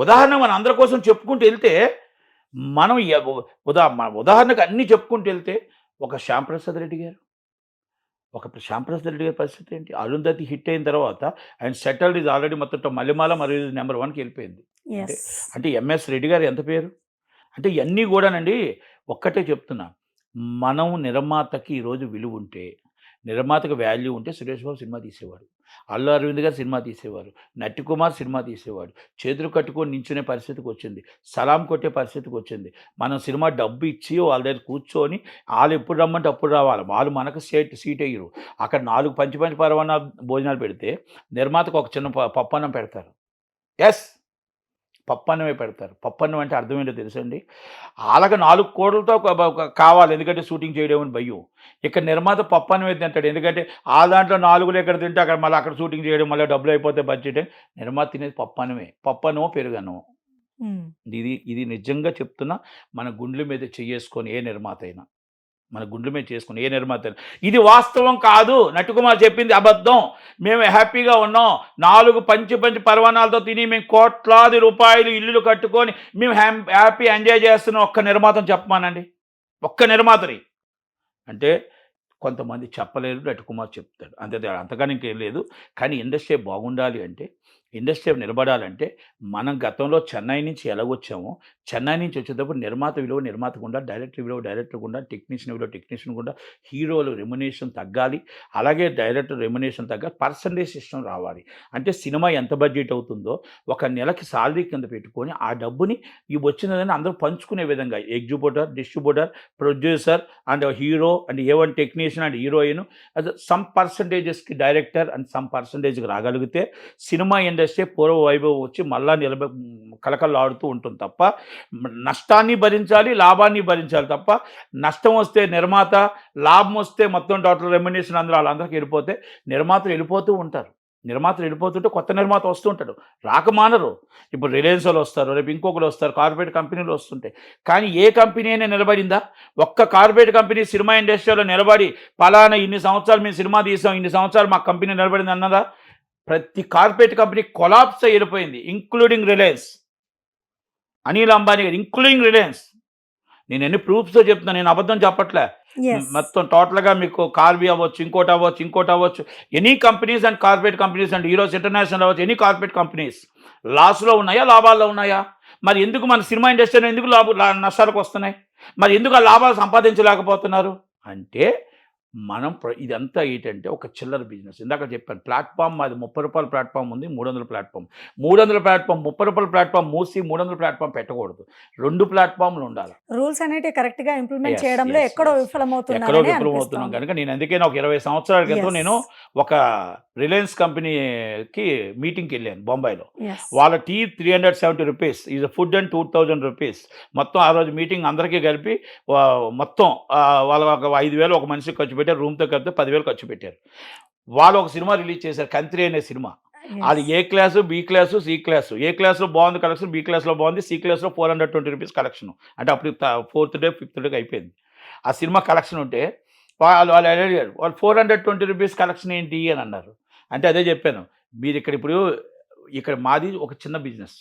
ఉదాహరణ మన అందరి కోసం చెప్పుకుంటూ వెళ్తే, మనం ఉదాహరణకు అన్నీ చెప్పుకుంటూ వెళ్తే, ఒక శ్యాంప్రసాద్ రెడ్డి గారి పరిస్థితి ఏంటి? అరుంధతి హిట్ అయిన తర్వాత ఆయన సెటిల్డ్, ఇది ఆల్రెడీ మొత్తం మల్లెమాల మరియు నెంబర్ 1కి వెళ్ళిపోయింది. అంటే ఎంఎస్ రెడ్డి గారు ఎంత పేరు? అంటే ఇవన్నీ కూడానండి, ఒక్కటే చెప్తున్నా, మనం నిర్మాతకి ఈరోజు విలువ ఉంటే, నిర్మాతకు వాల్యూ ఉంటే సురేష్ బాబు సినిమా తీసేవాడు, అల్లు అరవింద్ గారు సినిమా తీసేవారు, నటి కుమార్ సినిమా తీసేవాడు, చేతులు కట్టుకొని నించునే పరిస్థితికి వచ్చింది, సలాం కొట్టే పరిస్థితికి వచ్చింది. మనం సినిమా డబ్బు ఇచ్చి వాళ్ళ దగ్గర కూర్చొని వాళ్ళు ఎప్పుడు రమ్మంటే అప్పుడు రావాలి, వాళ్ళు మనకు సీట్ అయ్యరు. అక్కడ 4 పంచి పరవాన భోజనాలు పెడితే నిర్మాతకు ఒక చిన్న పప్పన్నం పెడతారు. ఎస్, పప్పన్నమే పెడతారు. పప్పన్నం అంటే అర్థం ఏంటో తెలుసండి? ఆళ్ళకి 4 కోట్లతో కావాలి, ఎందుకంటే షూటింగ్ చేయడం అని భయం. ఇక్కడ నిర్మాత పప్పన్నమే తింటాడు, ఎందుకంటే ఆ దాంట్లో 4 ఎక్కడ తింటే అక్కడ మళ్ళీ అక్కడ షూటింగ్ చేయడం, మళ్ళీ డబ్బులు అయిపోతే బడ్జెట్. నిర్మాత తినేది పప్పన్నమే, పప్పన్నమో పెరుగన్నమో. ఇది నిజంగా చెప్తున్నా, మన గుండెల మీద చెయ్యేసుకొని ఏ నిర్మాత అయినా, మన గుండెల మీద చేసుకుని ఏ నిర్మాత అయినా, ఇది వాస్తవం కాదు, నటికుమార్ చెప్పింది అబద్ధం, మేము హ్యాపీగా ఉన్నాం, 4 పంచి పరవాణాలతో తిని మేము కోట్లాది రూపాయలు ఇల్లులు కట్టుకొని మేము హ్యాపీ ఎంజాయ్ చేస్తున్నాం. ఒక్క నిర్మాతను చెప్పమానండి, ఒక్క నిర్మాతని. అంటే కొంతమంది చెప్పలేరు, నటికుమార్ చెప్తాడు, అంతే, అంతగాని ఇంకేం లేదు. కానీ ఇండస్ట్రీ బాగుండాలి అంటే, ఇండస్ట్రీ నిలబడాలంటే, మనం గతంలో చెన్నై నుంచి ఎలాగొచ్చామో, చెన్నై నుంచి వచ్చేటప్పుడు నిర్మాత విలువ నిర్మాతకు ఉండాలి, డైరెక్టర్ విలువ డైరెక్టర్కు ఉండాలి, టెక్నీషియన్ విలువ టెక్నీషియన్కు ఉండాలి, హీరోలు రెమ్యునేషన్ తగ్గాలి, అలాగే డైరెక్టర్ రెమ్యునేషన్ తగ్గాలి, పర్సంటేజ్ సిస్టమ్ రావాలి. అంటే సినిమా ఎంత బడ్జెట్ అవుతుందో ఒక నెలకి సాలరీ కింద పెట్టుకొని ఆ డబ్బుని ఈ వచ్చినదని అందరూ పంచుకునే విధంగా, exhibitor, distributor, producer and hero and A one technician and heroine, అది సమ్ పర్సంటేజెస్కి డైరెక్టర్ అండ్ సమ్ పర్సంటేజ్కి రాగలిగితే సినిమా ఇండస్ట్రీ పూర్వ వైభవం వచ్చి మళ్ళా కలకల్లాడుతూ ఉంటుంది తప్ప, నష్టాన్ని భరించాలి, లాభాన్ని భరించాలి తప్ప, నష్టం వస్తే నిర్మాత, లాభం వస్తే మొత్తం టోటల్ రెమ్యునేషన్ వాళ్ళందరికీ వెళ్ళిపోతే నిర్మాతలు వెళ్ళిపోతూ ఉంటారు. నిర్మాతలు వెళ్ళిపోతుంటే కొత్త నిర్మాత వస్తూ ఉంటాడు, రాకమానరు. ఇప్పుడు రిలయన్స్ వాళ్ళు వస్తారు, రేపు ఇంకొకరు వస్తారు, కార్పొరేట్ కంపెనీలు వస్తుంటాయి. కానీ ఏ కంపెనీ అయినా నిలబడిందా? ఒక్క కార్పొరేట్ కంపెనీ సినిమా ఇండస్ట్రీలో నిలబడి పలానా ఇన్ని సంవత్సరాలు మేము సినిమా తీసాం, ఇన్ని సంవత్సరాలు మా కంపెనీ నిలబడింది అన్నదా? ప్రతి కార్పొరేట్ కంపెనీ కొలాప్స్ అయిపోయింది, ఇంక్లూడింగ్ రిలయన్స్. అనిల్ అంబానీ గారు, ఇంక్లూడింగ్ రిలయన్స్. నేను ఎన్ని ప్రూఫ్స్తో చెప్తున్నాను, నేను అబద్ధం చెప్పట్లే. మొత్తం టోటల్గా మీకు కార్బీ అవ్వచ్చు, ఇంకోటి అవ్వచ్చు, any companies and corporate companies and heroes international అవ్వచ్చు, ఎనీ కార్పొరేట్ కంపెనీస్ లాస్లో ఉన్నాయా, లాభాల్లో ఉన్నాయా? మరి ఎందుకు మన సినిమా ఇండస్ట్రీలో ఎందుకు నష్టాలకు వస్తున్నాయి? మరి ఎందుకు ఆ లాభాలు సంపాదించలేకపోతున్నారు? అంటే మనం ఇదంతా ఏంటంటే ఒక చిల్లర బిజినెస్. ఇందాక చెప్పాను, ప్లాట్ఫామ్ మాది 30 రూపాయల ప్లాట్ఫామ్ ఉంది, 300 ప్లాట్ఫామ్, 300 ప్లాట్ఫామ్ 30 రూపాయల ప్లాట్ఫామ్ మూసి 300 ప్లాట్ఫామ్ పెట్టకూడదు, 2 ప్లాట్ఫామ్లు ఉండాలి. రూల్స్ అనేవి కరెక్ట్ గా ఇంప్లిమెంట్ చేయడంలో ఎక్కడో విఫలమవుతున్నాం కనుక నేను అందుకే ఒక 20 సంవత్సరాల క్రితం నేను ఒక రిలయన్స్ కంపెనీకి మీటింగ్కి వెళ్ళాను బొంబాయిలో. వాళ్ళ tea 370 rupees is food and 2000 rupees. మొత్తం ఆ రోజు మీటింగ్ అందరికీ కలిపి మొత్తం వాళ్ళ ఒక 5,000 ఒక మనిషికి ఖర్చు పెట్టారు, రూమ్తో కలిపితే 10,000 ఖర్చు పెట్టారు. వాళ్ళు ఒక సినిమా రిలీజ్ చేశారు, కంత్రి అనే సినిమా. అది A class, B class, C class. A క్లాస్లో బాగుంది కలెక్షన్, బి క్లాస్లో బాగుంది, సి క్లాస్లో 420 రూపీస్ కలెక్షన్. అంటే అప్పుడు 4th డే 5th డే అయిపోయింది ఆ సినిమా కలెక్షన్ ఉంటే. వాళ్ళు అడిగారు, వాళ్ళు 420 రూపీస్ కలెక్షన్ ఏంటి అని అన్నారు. అంటే అదే చెప్పాను, మీరు ఇక్కడ మాది ఒక చిన్న బిజినెస్,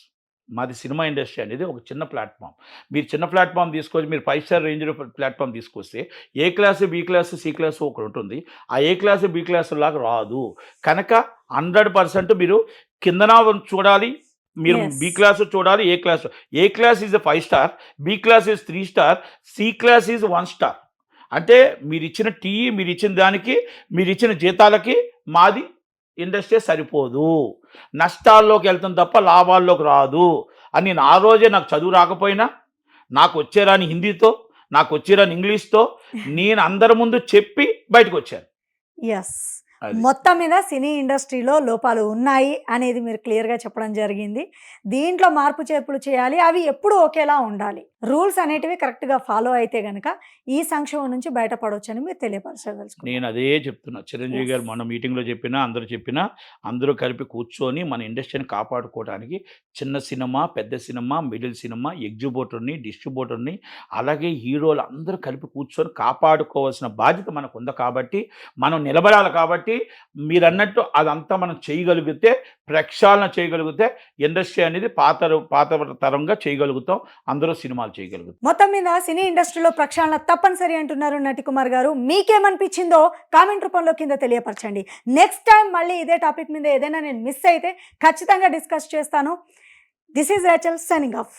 మాది సినిమా ఇండస్ట్రీ అనేది ఒక చిన్న ప్లాట్ఫామ్. మీరు చిన్న ప్లాట్ఫామ్ తీసుకొచ్చి మీరు 5 స్టార్ రేంజ్లో ప్లాట్ఫామ్ తీసుకొస్తే A class, B class, C class ఒకటి ఉంటుంది, ఆ ఏ క్లాసు, బి క్లాసు లాగా రాదు. కనుక 100% మీరు కిందన చూడాలి, మీరు బి క్లాసు చూడాలి, A class is 5 star, B class is 3 star, C class is 1 star. అంటే మీరు ఇచ్చిన టీ, మీరు ఇచ్చిన దానికి, మీరు ఇచ్చిన జీతాలకి మాది ఇండస్ట్రీ సరిపోదు, నష్టాల్లోకి వెళ్తుంది తప్ప లాభాల్లోకి రాదు అని నేను ఆ రోజే, నాకు చదువు రాకపోయినా, నాకు వచ్చేరాని హిందీతో, నాకు వచ్చేరాని ఇంగ్లీష్తో నేను అందరి ముందు చెప్పి బయటకు వచ్చాను. మొత్తం మీద సినీ ఇండస్ట్రీలో లోపాలు ఉన్నాయి అనేది మీరు క్లియర్గా చెప్పడం జరిగింది. దీంట్లో మార్పు చేర్పులు చేయాలి, అవి ఎప్పుడు ఒకేలా ఉండాలి, రూల్స్ అనేటివి కరెక్ట్గా ఫాలో అయితే కనుక ఈ సంక్షోభం నుంచి బయటపడవచ్చు అని మీరు తెలియపరచదలుచుకున్నారు. నేను అదే చెప్తున్నా, చిరంజీవి గారు మన మీటింగ్లో చెప్పినా, అందరూ కలిపి కూర్చొని మన ఇండస్ట్రీని కాపాడుకోవడానికి చిన్న సినిమా, పెద్ద సినిమా, మిడిల్ సినిమా, ఎగ్జిబ్యూటర్ని, డిస్ట్రిబ్యూటర్ని, అలాగే హీరోలు అందరూ కలిపి కూర్చొని కాపాడుకోవాల్సిన బాధ్యత మనకు ఉంది. కాబట్టి మనం నిలబడాలి. కాబట్టి మీరు అన్నట్టు అదంతా మనం చేయగలిగితే, ప్రక్షాళన చేయగలిగితే ఇండస్ట్రీ అనేది పాత తరంగా చేయగలుగుతాం, అందరూ సినిమాలు చేయగలుగుతాం. మొత్తం మీద సినీ ఇండస్ట్రీలో ప్రక్షాళన తప్పనిసరి అంటున్నారు నటికుమార్ గారు. మీకేమనిపించిందో కామెంట్ రూపంలో కింద తెలియపరచండి. నెక్స్ట్ టైం మళ్ళీ ఇదే టాపిక్ మీద ఏదైనా నేను మిస్ అయితే ఖచ్చితంగా డిస్కస్ చేస్తాను. This is Rachel signing off.